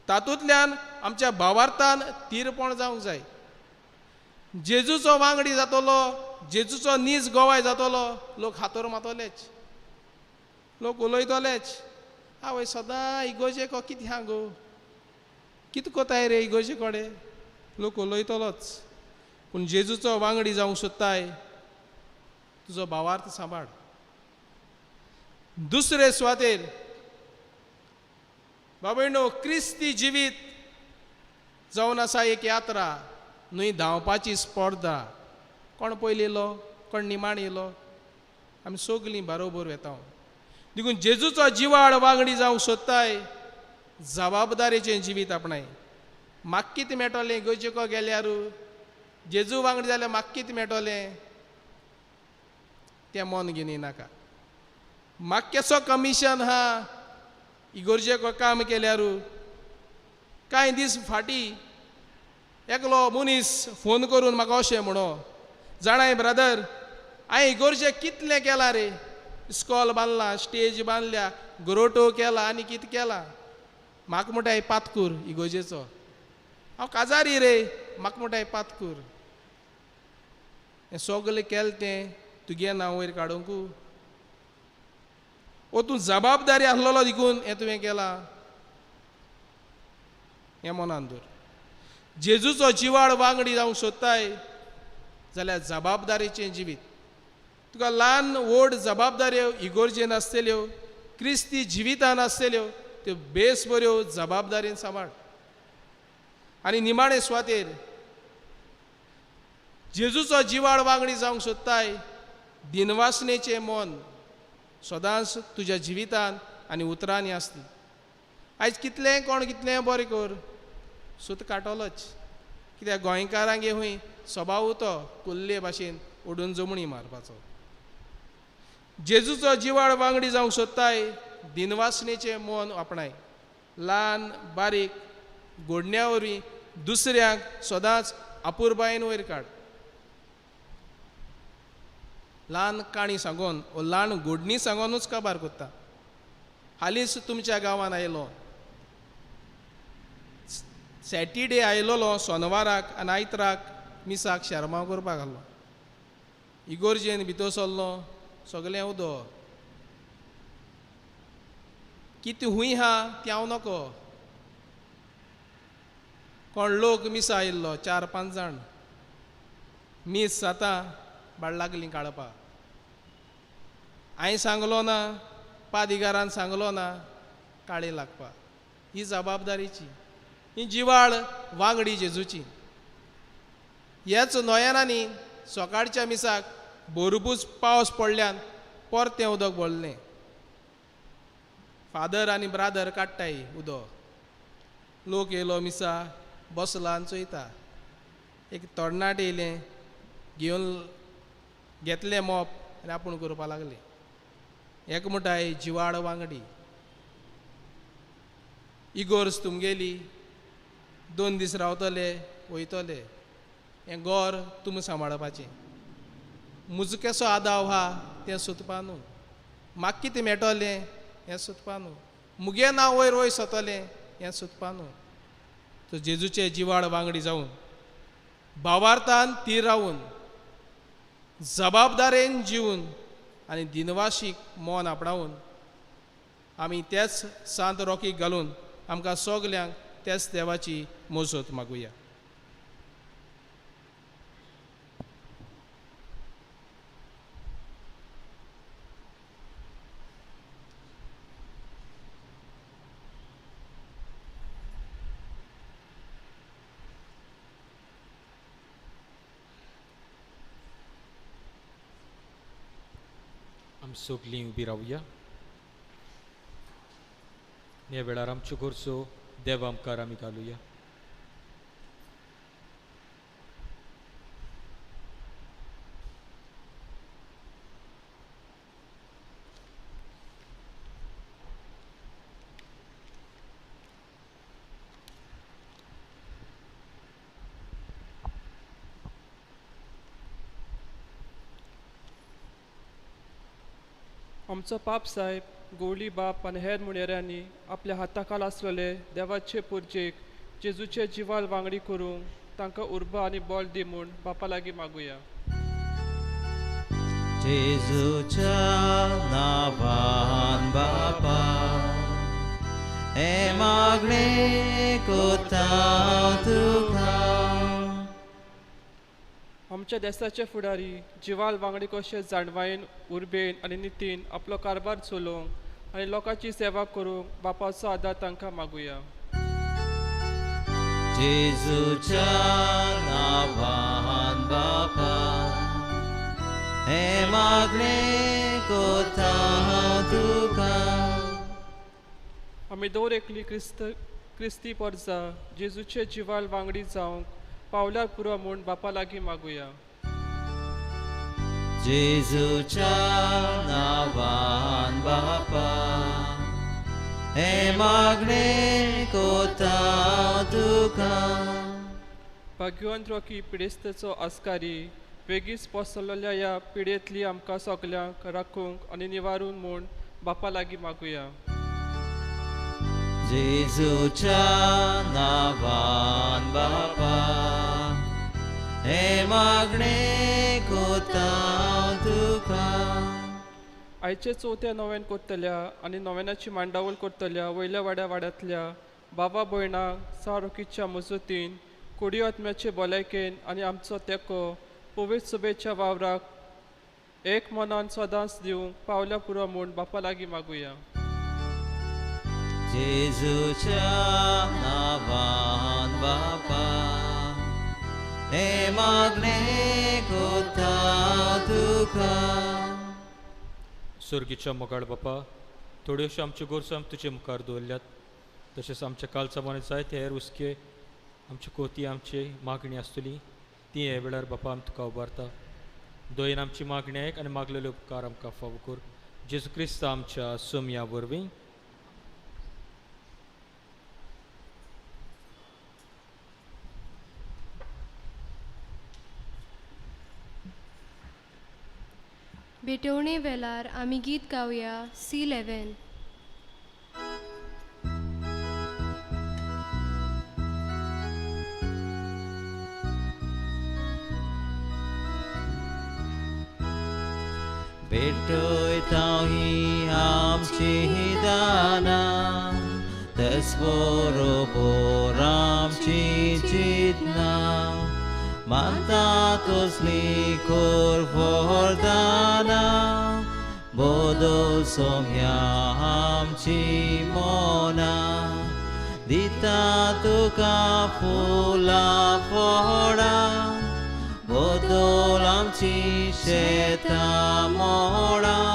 तातूंतल्यान आमच्या भावार्थान तीरपण जावंक जाय. जेजूचो वांगडी जातलो, जेजूचो नीज गोवाय जातलो, लोक हातोर मातलेच, लोक उलयतलेच, आवय सदां इगोजे को कितें सांगू, कितें कोताय रे इगोजे कडेन, लोक उलयतलोच. पूण जेजूचो वांगडी जावंक सोदताय, तुजो भावार्थ सांबाळ. दुसरे सुवातेर बाबयनो, क्रिस्ती जिवीत जावन आसा एक यात्रा, न्हय धांवपाची स्पर्धा. कोण पयलीं येयलो, कोण निमाण येयलो, आमी सगलीं बरोबर वेता. देखून जेजूचो जिवाड वांगडी जावंक सोदताय, जबाबदारेचें जिवीत आपणाय. म्हाका कितें मेळटलें इगोर्जेको गेल्यार, जेजू वांगडी जाल्यार म्हाका कितें मेळटलें तें मन घेवन येनाका. म्हाका केसो कमिशन आहा इगोर्जेको काम केल्यार. कांय दीस फाटीं एकलो मनीस फोन करून म्हाका अशें म्हणो, जाणाय ब्रदर, हांवें इगोर्जे कितलें केलां रे, इस्कॉल बांदलां, स्टेज बांदल्या, गरोटो केला आनी कितें केलां. म्हाका म्हणटा पातकूर इगोर्जेचो. हांव काजारी रे, म्हाका म्हणटा पातकूर. हें सगलें केलें तें तुगे नांव वयर काडूंक ओ तूं जबाबदारी आसलेलो देखून हें तुवें केलां हें मनान दवर. जेजूचो जिवाळ वांगडी जावंक सोदताय जाल्यार जबाबदारेचें जिवीत. तुका ल्हान व्हड जबाबदाऱ्यो इगोर्जेन आसतल्यो, क्रिस्ती जिवितान आसतल्यो, त्यो बेस बऱ्यो जबाबदारेन सांबाळ. आनी निमाणे सुवातेर जेजूचो जिवाळ वांगडी जावंक सोदताय, दिनवासनेचें मन सदांच तुज्या जिवितान आनी उतरांनी आसतलें. आयज कितलें कोण कितलें बरें कर, सूत काटोलोच. कित्याक गोंयकारांक हूंय स्वभाव तो कुल्ले भाशेन ओडून जमणी मारपाचो. जेजूचो जिवाळ वांगडी जावंक सोदताय, दिनवासनेचें मन आपणाय. ल्हान बारीक गोडण्या वरवीं दुसऱ्यांक सदांच आपुरबायेन वयर काड. ल्हान काणी सांगून ओ ल्हान गोडणी सांगूनच काबार कोत्ता. हालींच तुमच्या गांवांत आयलो, सॅटरडे आयलोलो सोनवाराक आनी आयतराक मिसाक शर्मा करपाक आहलो. इगोर्जेन भितर सरलो, सगलें उदो. कितें हूंय हा तें हांव नको. कोण लोक मिसा आयिल्लो 4-5 जाण, मीस जाता बाळ लागलीं काडपाक. हांवें सांगलो ना, पादिगारान सांगलो ना, काळी लागपाक. ही जबाबदारीची, ही जिवाळ वांगडी जेजूची. ह्याच नोयनांनी सकाळच्या मिसाक भरपूर पावस पडल्यान परतें उदक भरलें. फादर आनी ब्रादर काडटाय उदक. लोक येयलो मिसा, बसला आनी चोयता. एक तरणाट येयलें, घेवन घेतलें मोप आनी आपूण करपा लागलें. एक म्हणटाय जिवाळ वांगडी. इगोर्ज तुमगेली 2 दीस रावतले वयतले. हें गोर तुमी सांबाळपाचें. म्हजो केसो आदाव आहा तें सोदपा न्हू. म्हाका कितें मेळटलें हें सोदपा न्हू. मुगे नांव वयर वयर सोंतलें हें सोदपा न्हू. तो जेजूचे जिवाळ वांगडी जावन भावार्थान ती रावून जबाबदारेन जिवन आनी दिनवाशीक मन आपणावून आमी तेच सांत रोखीक घालून आमकां सगल्यांक तेच देवाची मोजत मागुया. आमी सगलीं उबी रावया. ह्या वेळार आमच्यो गरजो देवा मुखार आमी घालुया. आमचो पाप साहेब, गवळी बाप आनी हेर मुणेऱ्यांनी आपल्या हाताखाल आसलेले देवाचे पुर्जेक जेजूचे जिवाळ वांगडी करूंक तांकां उर्बा आनी बळ दी म्हूण बापा लागीं मागुया. जेजूच्या नांवान बापा हे मागणे कोता तुका. आमच्या देशाचे फुडारी जिवाळ वांगडी कशे जाणवायेन उर्बेन आनी नितीन आपलो कारभार चलोवंक आनी लोकांची सेवा करूंक बापाचो आदार तांकां मागुया. जेजूच्या नांवान बापा हे मागणे कोता तुका. आमी दोर एकली क्रिस्ती परजा जेजूचे जिवाळ वांगडी जावंक पावल्यार पुरो म्हूण बापा लागीं मागुया. जेजूच्या नांवान बापा हे मागणे कोता तुका. भाग्यवंत रोखी पिडेस्तेचो आस्कारी वेगीच पोसलेल्या ह्या पिडेंतली आमकां सगल्यांक राखूंक आनी निवारून म्हूण बापा लागीं मागुया. जेजूच्या नावान बापा हे मागणे कोता तुका. आयचे चवथ्या नव्यान करतल्या आनी नव्यानाची मांडावळ करतल्या वयल्या वाड्यांतल्या बाबा भयणांक सारोकीच्या मजतीन कोडी आत्म्याचे भलायकेन आनी आमचो तेको पवित्र सभेच्या वावराक एक मनान सदांच दिवंक पावल्या पुरो म्हूण बापा लागीं मागुया. जेजूच्या नावान बापा हे मागणे कोता तुका. सुर्गीच्या मोगाळ बापा थोड्योश्यो आमच्यो गोरसो आमी तुजे मुखार दवरल्यात. तशेंच आमच्या कालचप्रमाणे जायते हेर हुस्के आमची कोती आमची मागणी आसतली ती हे वेळार बापा आमी तुका उबारता. दोयन आमची मागणी आयक आनी मागलेले उपकार आमकां फावो कर. जेजू क्रिस्त आमच्या सोमया वरवीं. भेटवणे वेळार आमी गीत गावया C11. भेटयता ही आमची दाना तेच बरोबर आमची चिंतना मागता तसली कोर वरदाना बदल सोम्या आमची मोना दिता तुका फुलां फळां बदल आमची शेतां मोडां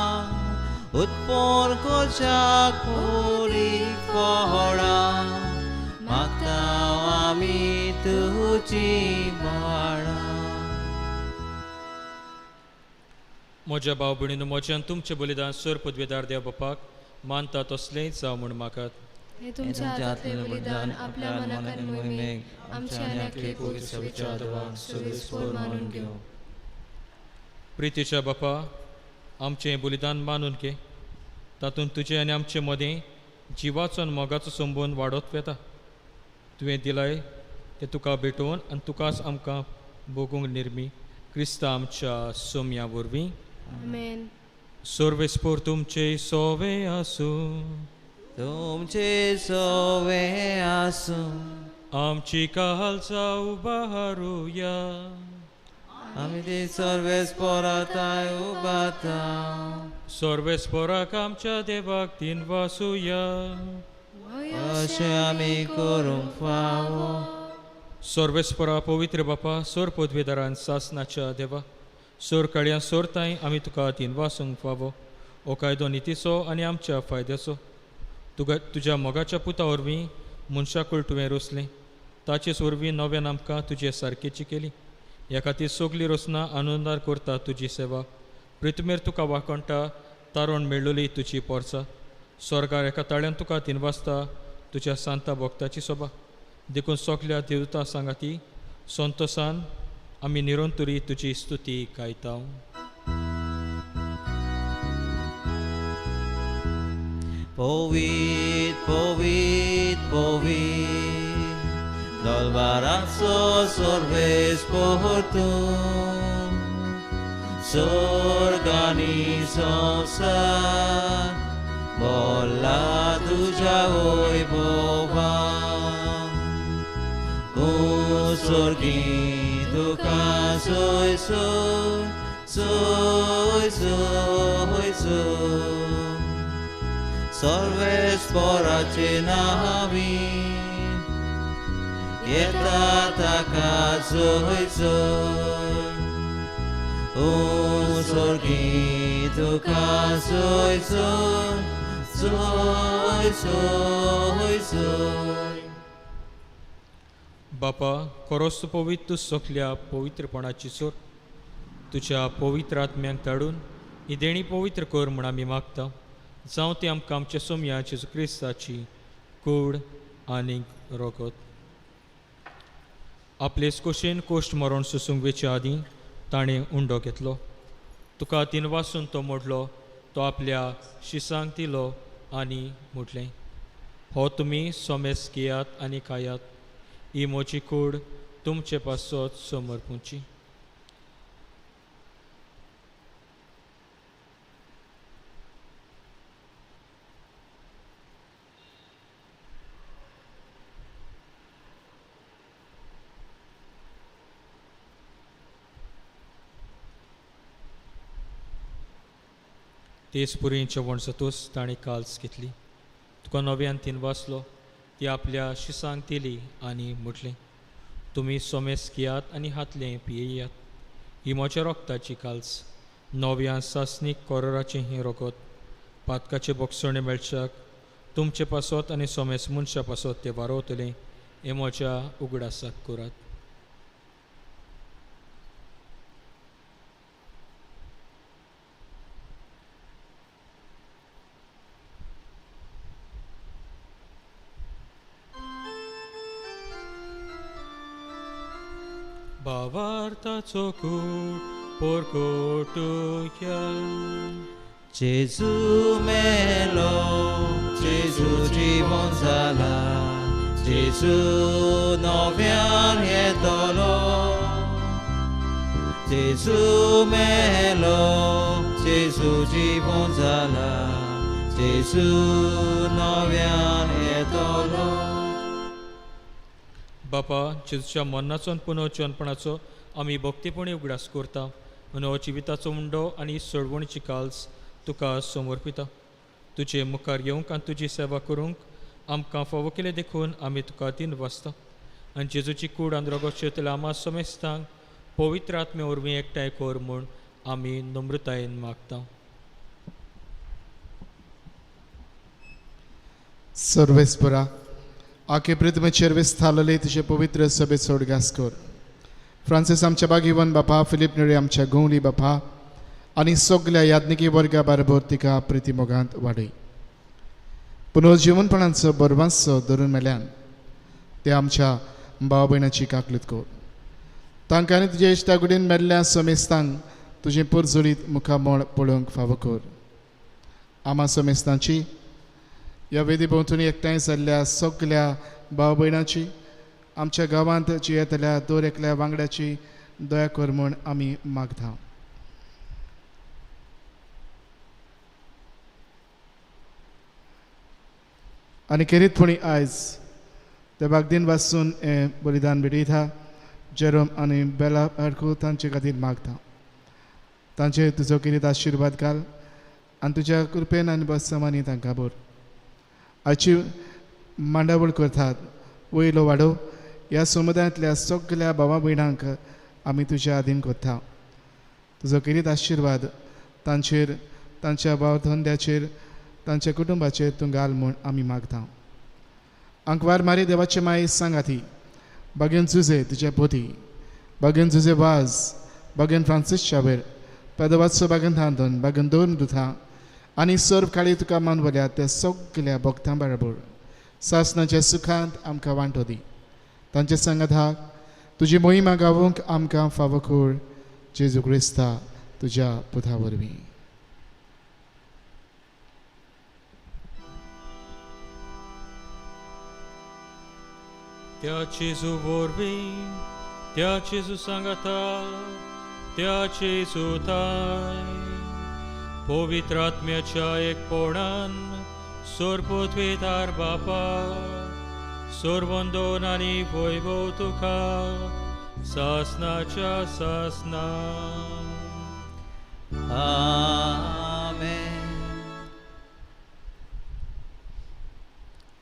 उत्पन्न करच्याक बरी फळां मागता आमी तुजी बाळां. म्हज्या भाव भयणीनो म्हज्यान तुमचें बलिदान सर पदवेदार देव बापाक मानता तसलेंच जावं म्हूण म्हाका. हे तुमच्या हातांतलें बलिदान आपल्या मनाक आनी मोहिमेक आमच्या आनी आख्खे पवित्र सभेच्या देवाक सगळेस्पर मानून घेव. प्रितीच्या बापा आमचें हें बलिदान मानून घे. तातूंत तुजें आनी आमचे मदें जिवाचो आनी मोगाचो संबंद वाडत वेता. तुवें दिलाय तें तुका भेटोवन आनी तुकाच आमकां भोगूंक निर्मी क्रिस्ता आमच्या सोम्या वरवीं. आमेन. सर्वेस्पर तुमचे सोवे आसूं तुमचे सोवे आसूं आमची कालचा उबारूया. आमी ती सर्वेस्पराताय उबाता सर्वेस्पराक आमच्या देवाक तीन वासुया. अशें आमी करूंक फावो. सर्वेस्परा पवित्र बापा सोर पदवेदारान सासनाच्या देवा सोर काळ्या सोरताय आमी तुका तीन वासूंक फावो. हो कायदो नितीचो आनी आमच्या फायद्याचो. तुज्या मोगाच्या पुता वरवीं मनशाकूळ तुवें रोसलें. ताचेच वरवीं नव्यान आमकां तुजे सारकेची केली. ह्या खातीर सगलीं रोसना आनंदार करता तुजी सेवा. प्रितमेर तुका वाकणटा तारण मेळ्ळली तुजी पोरसां. स्वर्गार एका ताळ्यान तुका तीन वाजता तुज्या सांता भक्ताची सोबा. देखून सगल्या देवता सांगाती संतोसान आमी निरंतरी तुजी स्तुती गायता. Povit, povit, povit, dolbarazzo sorves por tu, sorganizosar, bolla tuja oi bova, sorgi tu soy soy, soy soy soy. सर्वेस्पराचे नावी येता ताका चोय चोय ओ सर्गी तुका चोय चोय चोय चोय चोय. बापा खरोच पवित्र सोखल्या पवित्रपणाची सोर तुज्या पवित्र आत्म्यांक धाडून ही देणी पवित्र कर म्हूण आमी मागता. जावं ती आमकां आमच्या सोम्या जेजू क्रिस्ताची कूड आनी रोगत. आपलेच कुशीन कोश्ट मरण सुसूंक वेचे आदीं ताणें उंडो घेतलो. तुका तीन वासून तो मोडलो. तो आपल्या शिसांक दिलो आनी म्हटलें हो तुमी सोमेस घेयात आनी खायात. ही मोची कूड तुमचे पासत समर्पूंची. तेच पुरींच्या वणसतूस ताणी काल्स घेतली. तुका नव्यान तीन वाचलो ती आपल्या शिसांक दिली आनी म्हटलें, तुमी सोमेस घेयात आनी हातलें पियेयात. ही म्हज्या रोगताची काल्स, नव्यान सासनीक कोरोराचें हें रोगत. पातकाचे बोगसणे मेळच्याक तुमचे पासत आनी सोमेस मनशा पासत ते वारोवतलें हें म्हज्या उगडासाक करात. Bavartaco cur porcotuia. Gesù melo, Gesù জীবন জালা, Gesù নবিয়ার হেতলো. Gesù melo, Gesù জীবন জালা, Gesù নবিয়ার হেতলো. बापा, जेजूच्या मरणाचो आनी पुनर्जीवनपणाचो आमी भक्तीपणी उगडास करता आनी हो जिविताचो उंडो आनी सोडवणीची काल्स तुका समर्पिता. तुजे मुखार येवंक आनी तुजी सेवा करूंक आमकां फावो केले देखून आमी तुका दिन वाचता. आनी जेजूची कूड आनी रगत शेतले आमा समेस्तांक पवित्र आत्मे वरवीं एकठांय कर म्हूण आमी नम्रतायेन मागता. सर्वेस्परा आखे पृथ्वीचेर विस्थालले तुजे पवित्र सभेत सोडगास कर. फ्रांसीस आमच्या बागीवन बापा, फिलीप नेरे आमच्या गवली बापा आनी सगल्या याज्ञिकी वर्गा बरोबर तिका प्रितीमोगांत वाडय. पुनर्जीवनपणाचो बरवांचो धरून मेल्यान ते आमच्या भाव भयणाची काकलीत कर. तांकां आनी तुजे इश्टाकुडीन मेल्ल्या समेस्तांक तुजें पुरजोळीत मुखामोळ पळोवंक फावो कर. आमा समेस्तांची ह्या वेदी भोंवतणी एकठांय जाल्ल्या सगल्या भाव भयणाची, आमच्या गांवांत जियेतल्या दर एकल्या वांगड्याची दया कर म्हूण आमी मागता. आनी खेरीतपणी आयज देवाक दिन वाचून हें बलिदान भेटयता. जेरोम आनी बेला हडकू तांचे खातीर मागता. तांचे तुजो किरीत आशिर्वाद घाल आनी तुज्या कृपेन आनी बसमानी तांकां भर. आयची मांडावळ करतात वयलो वाडो ह्या समुदायांतल्या सगल्या भावा भयणांक आमी तुज्या अधीन करता. तुजो किरीत आशिर्वाद तांचेर, तांच्या भाव धंद्याचेर, तांच्या कुटुंबाचेर तूं घाल म्हूण आमी मागता. अंकवार मारी देवाचे माये सांगाती बागेन झुजे तुजे पोती, बागेन झुजे वाज, बागेन फ्रांसीस शावेर, पेदवाचो बागेन थांदोन, बागेन दोन दुथा आनी सर्व काळी तुका मानवल्या त्या सगल्या भक्तां बरोबर सासणाच्या सुखांत आमकां वांटो दी. तांचे सांगात तुजी मोहिमा गावूंक आमकां फावो कर. जेजू क्रिस्ता तुज्या पुता वरवीं. त्या जेजू वरवीं, त्या जेजू सांगाता, त्या जेजू थाय पवित्र आत्म्याच्या एकपणान सोरपोतवेदार बापा, सोरवंदोन आनी वैभव तुका सासनाच्या सासना. आमेन.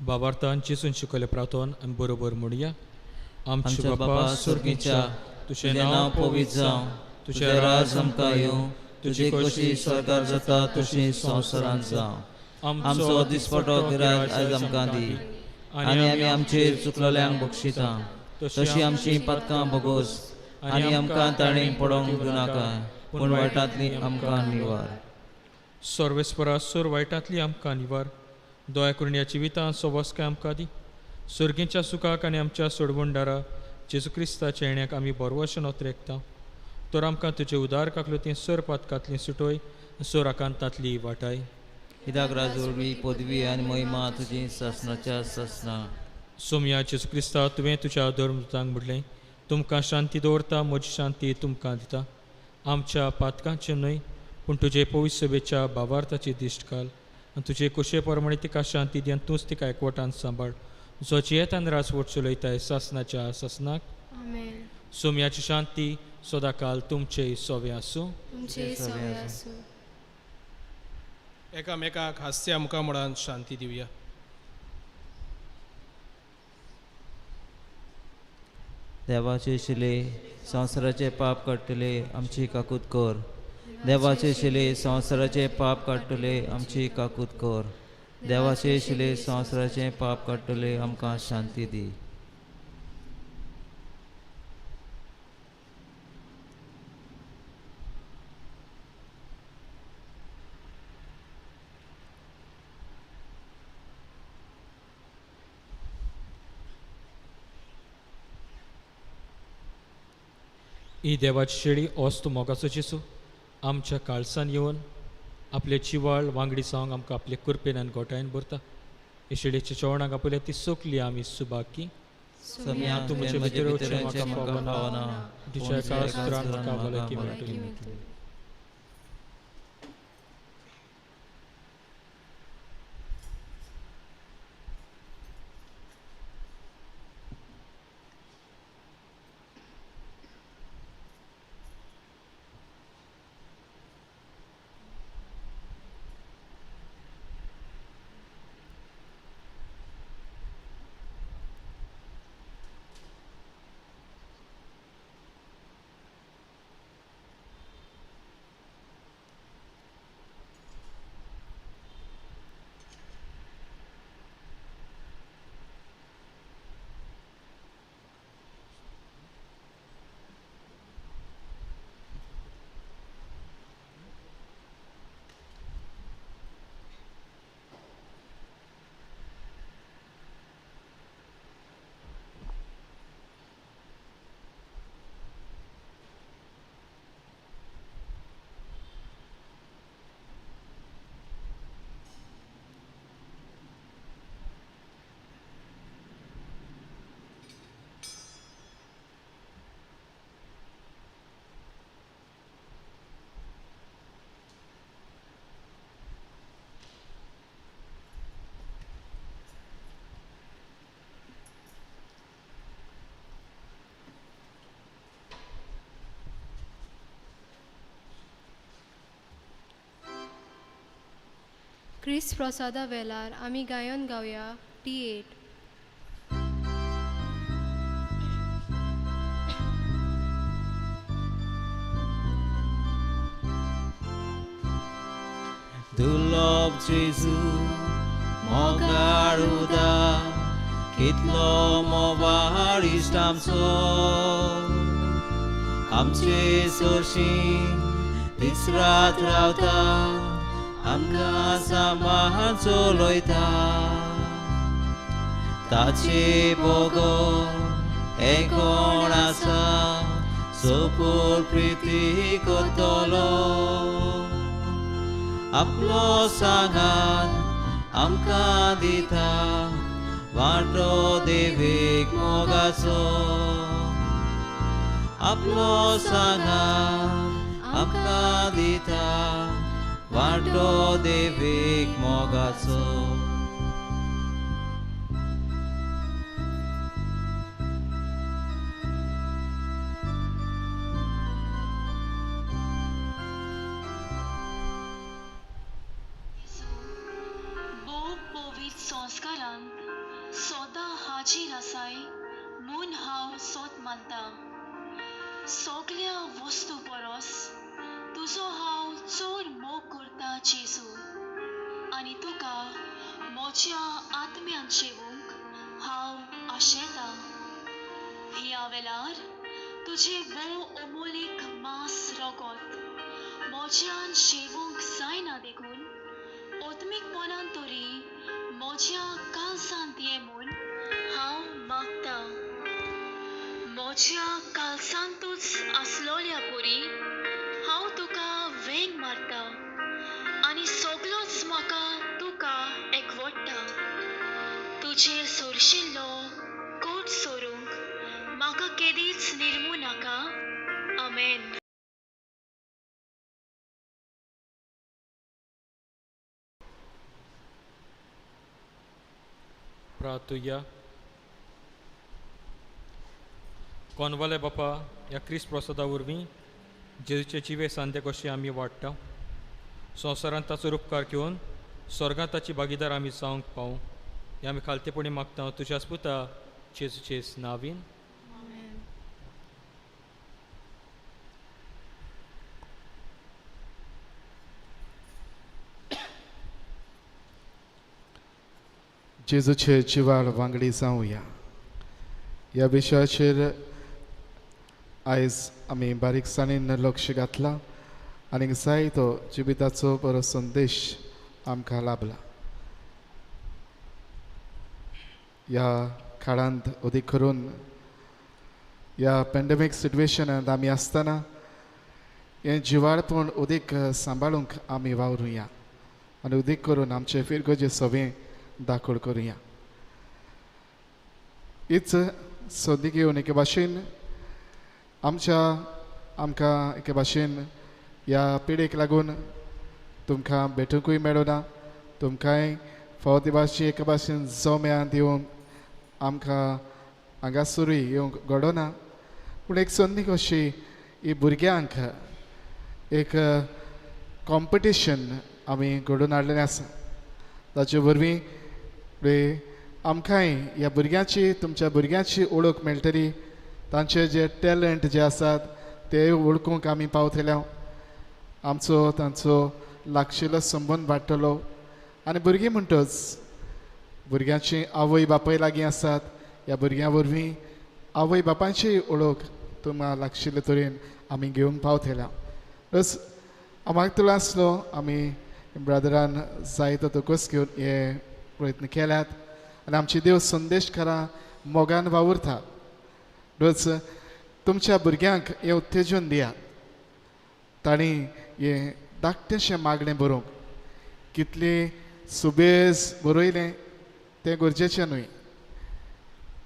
बाबार्थान जेजून शिकयले प्रार्थन आमी बरोबर म्हणुया. आमच्या बापा सुर्गीच्या, तुझे नाव पवित्र जावं, तुझे राज आमकां येवं, तुजी कशी सरकार जाता तशी संवसारांत जावं. आमचो दिसपटो गिरायक आयज आमकां दी आनी आमी आमचेर चुकलेल्यांक बक्षिता, तशी आमची पातकां भोगोस आनी आमकां ताणीं पडोवंक दिनाका, पूण वायटांतली आमकां निवार. सर्वेस्परा सोर वायटांतली आमकां निवार. दया करून ह्या जिवितांत सोबस्काय आमकां दी. सर्गीच्या सुखाक आनी आमच्या सोडवणदारा जेजू क्रिस्ताच्या येण्याक आमी बरवशेन ओतरेकता. तर आमकां तुजे उदार काकलो ती सर पातकांतली सुटोय, सोर आकांतांतली वाटाय. कित्याक राजवळी पदवी आनी महिमा तुजी ससनाच्या ससना. सोमया जेजू क्रिस्ता तुवें तुज्या धर्मदूतांक म्हटलें तुमकां शांती दवरता म्हजी शांती तुमकां दिता. आमच्या पातकांचे न्हय पूण तुजे पवित्र सभेच्या भावार्थाची दिश्ट घाल आनी तुजे कुशे प्रमाणे तिका शांती दी आनी तूंच तिका एकवटान सांबाळ. जो जियेत आनी राजवट चलयताय ससनाच्या ससनाक. आमेन. सोमयाची शांती सदांकाल तुमचे सोवे आसूं. तुमचे सवय आसूं. एकामेकाक हास्या मुखामळान शांती दिवया. देवाचे शिले संवसाराचे पाप काडटले आमची काकूत कर. देवाचे शिले संवसाराचे पाप काडटले आमची काकूत कर. देवाचे शिले संवसाराचे पाप काडटले आमकां शांती दी. ही देवाची शेळी ओस्त मोगाचो जेसू आमच्या काळसान येवन आपले चिवाळ वांगडी सांग आमकां आपले कुरपेन आनी गोठायन भरता. हे शेळयेच्या जेवणाक आपल्या ती सोकली आमी सुबाकी. सोम्या तुमचे भितर वचून म्हाका फावना तुज्या काळांत म्हाका भलायकी भलायकी मेळटली. क्रिस्त प्रसादा वेळार आमी गायन गावया T8. दुर्लभ जेजू मोगाळ उदार कितलो मोवाळ इश्ट आमचो. आमचे सोरशीं तिसरात रावता आमकां सांबाळ चलयता. ताचे बोगो एक कोण आसा सोपूर प्रिती करतलो. आपलो सांगात आमकां दिता वांटो देवेक मोगाचो. आपलो सांगात आमकां दिता वांटो देवेक मोगाचो. संस्कारांत सोदा हाजीर आसाय म्हूण हांव सोत मानतां. सगल्या वस्तू परस तुजो हांव चड मोग करता जेजू आनी तुका म्हज्या आत्म्यान शेवूंक हांव आशेतां. ह्या वेळार तुजे भोव अमोलीक मास रगत म्हज्यान शेवूंक जायना देखून आत्मीकपणान तरी म्हज्या काळजांत ये म्हूण हांव मागतां. म्हज्या काळजांतूच आसलोल्या परी हांव तुका वेंग मारतां आनी सगळोच म्हाका तुजेर सोरशिल्लो कोट सोरूंक म्हाका केदीच निर्मू नाका. आमेन. प्रार्थुया. कोनवाले बापा ह्या क्रिस्त प्रसादा वरवीं जेजूचे जिवे सांदे कशें आमी वाडटा. संवसारांत ताचो उपकार घेवन स्वर्गांत ताची भागीदार आमी जावंक पावूं हें आमी खालतेपणी मागता तुज्याच पुता जेजूचेच नांवीन. जेजूचे जिवाळ वांगडी जावया ह्या विशयाचेर आयज आमी बारीकसाणेन लक्ष घातलां आनी जायतो जिविताचो बरो संदेश आमकां लाभला. ह्या काळांत अदीक करून ह्या पॅन्डेमीक सिट्युएशनांत आमी आसतना हें जिवाळपण अदीक सांबाळूंक आमी वावरुया आनी अदीक करून आमचे फिरगोचे सवे दाखोड करुया. हीच संदी घेवन एके भाशेन आमकां एके भाशेन ह्या पिडेक लागून तुमकां भेटूंकूय मेळना, तुमकांय फावती भाशेन एके भाशेन जोम्या दिवंक आमकां हांगासरूय येवंक घडोना. पूण एक संदी कशी ही भुरग्यांक एक कॉम्पिटिशन आमी घडोवन हाडलेलें आसा. ताचे वरवीं आमकांय ह्या भुरग्यांची तुमच्या भुरग्यांची ओळख मेळटली, तांचे जे टॅलंट जे आसात ते ओळखूंक आमी पावतले. आमचो तांचो लागशिल्लो संबंद वाडटलो आनी भुरगीं म्हणटच भुरग्यांची आवय बापाय लागीं आसात. ह्या भुरग्यां वरवीं आवय बापायची ओळख तुमकां लागशिल्ले तरेन आमी घेवंक पावतल्या. बस हांव मागतलो आसलो आमी ब्रदरान जायतो तोकस घेवन हे प्रयत्न केल्यात आनी आमची देव संदेशकारां मोगान वावुरता. रोज तुमच्या भुरग्यांक हें उत्तेजन दियात. तांणी हें धाकटेंशें मागणें बरोवंक कितली सुबेज बरयलें तें गरजेचें न्हय,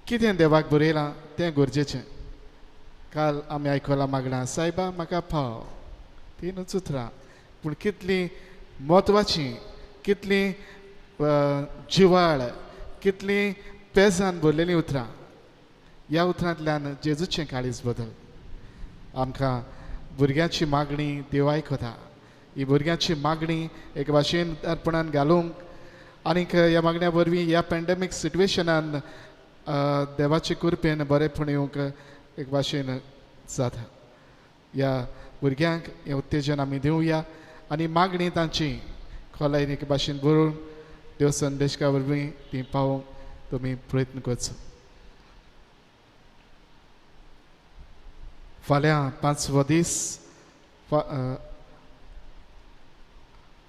कितें देवाक बरयलां तें गरजेचें. काल आमी आयकलां मागणां सायबा म्हाका पाव, तीनच उतरां, पूण कितलीं म्हत्वाचीं, कितलीं जिवाळ, कितलीं पेजान भरलेलीं उतरां. ह्या उतरांतल्यान जेजूचें काळीज बदल. आमकां भुरग्यांची मागणी देव आयकता. ही भुरग्यांची मागणी एक भाशेन अर्पणान घालूंक आनीक ह्या मागण्या वरवीं ह्या पॅन्डेमीक सिट्युएशनान देवाचे कृपेन बरेपण येवंक एक भाशेन जाता. ह्या भुरग्यांक हें उत्तेजन आमी दिवया आनी मागणी तांची खोलायेन एक भाशेन बरोवन देव संदेशका वरवीं ती पावोवंक तुमी प्रयत्न करचो. फाल्यां 5वो दीस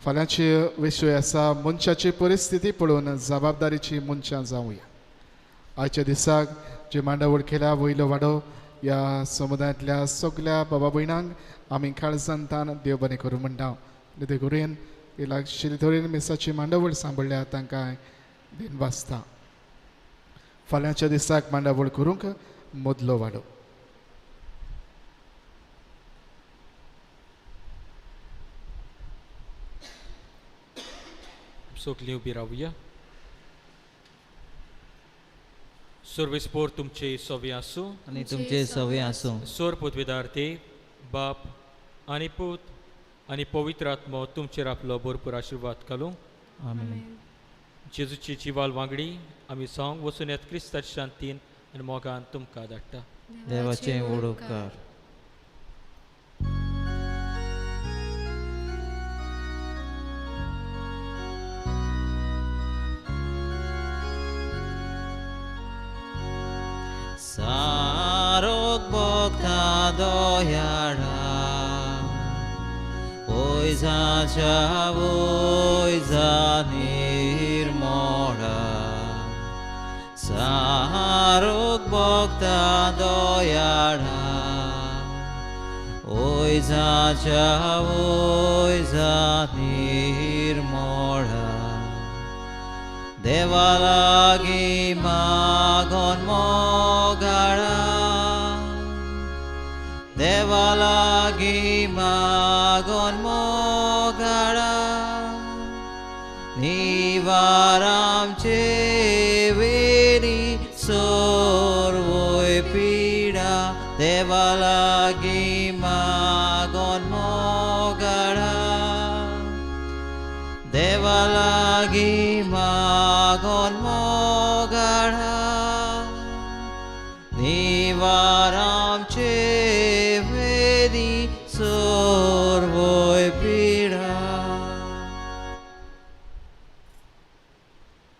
फाल्यांचे विशय आसा मनशाची परिस्थिती पळोवन जबाबदारीची मनशां जावया. आयच्या दिसाक जे मांडावळ केल्या वयलो वाडो ह्या समुदायांतल्या सगल्या बाबा भयणांक आमी काळजांतान देव बरें करूं म्हणटा. ते करून लागशिल्ले तरेन मिसाची मांडावळ सांबाळल्या तांकां दिन वाचता. फाल्यांच्या दिसाक मांडावळ करूंक मदलो वाडो. सोकलीं उबी रावया. सर्वेस्पोर तुमचे सवे आसूं आनी तुमचे सवे आसूं. सोर पदवीदार देव बाप आनी पूत आनी पवित्र आत्मो तुमचेर आपलो भरपूर आशिर्वाद घालूं. आमेन. जेजूची जिवाल वांगडी आमी सांग वचून येत क्रिस्ताच्या शांतीन आनी मोगान तुमकां धाडटा. देवाचे व्हड उपकार. Sarok bokta doyara Oy zacha oy zanir mora Sarok bokta doyara Oy zacha oy zanir mora देवा लागी मागोन मोगाळा देवा लागी मागोन मोगाळा निवार आमचे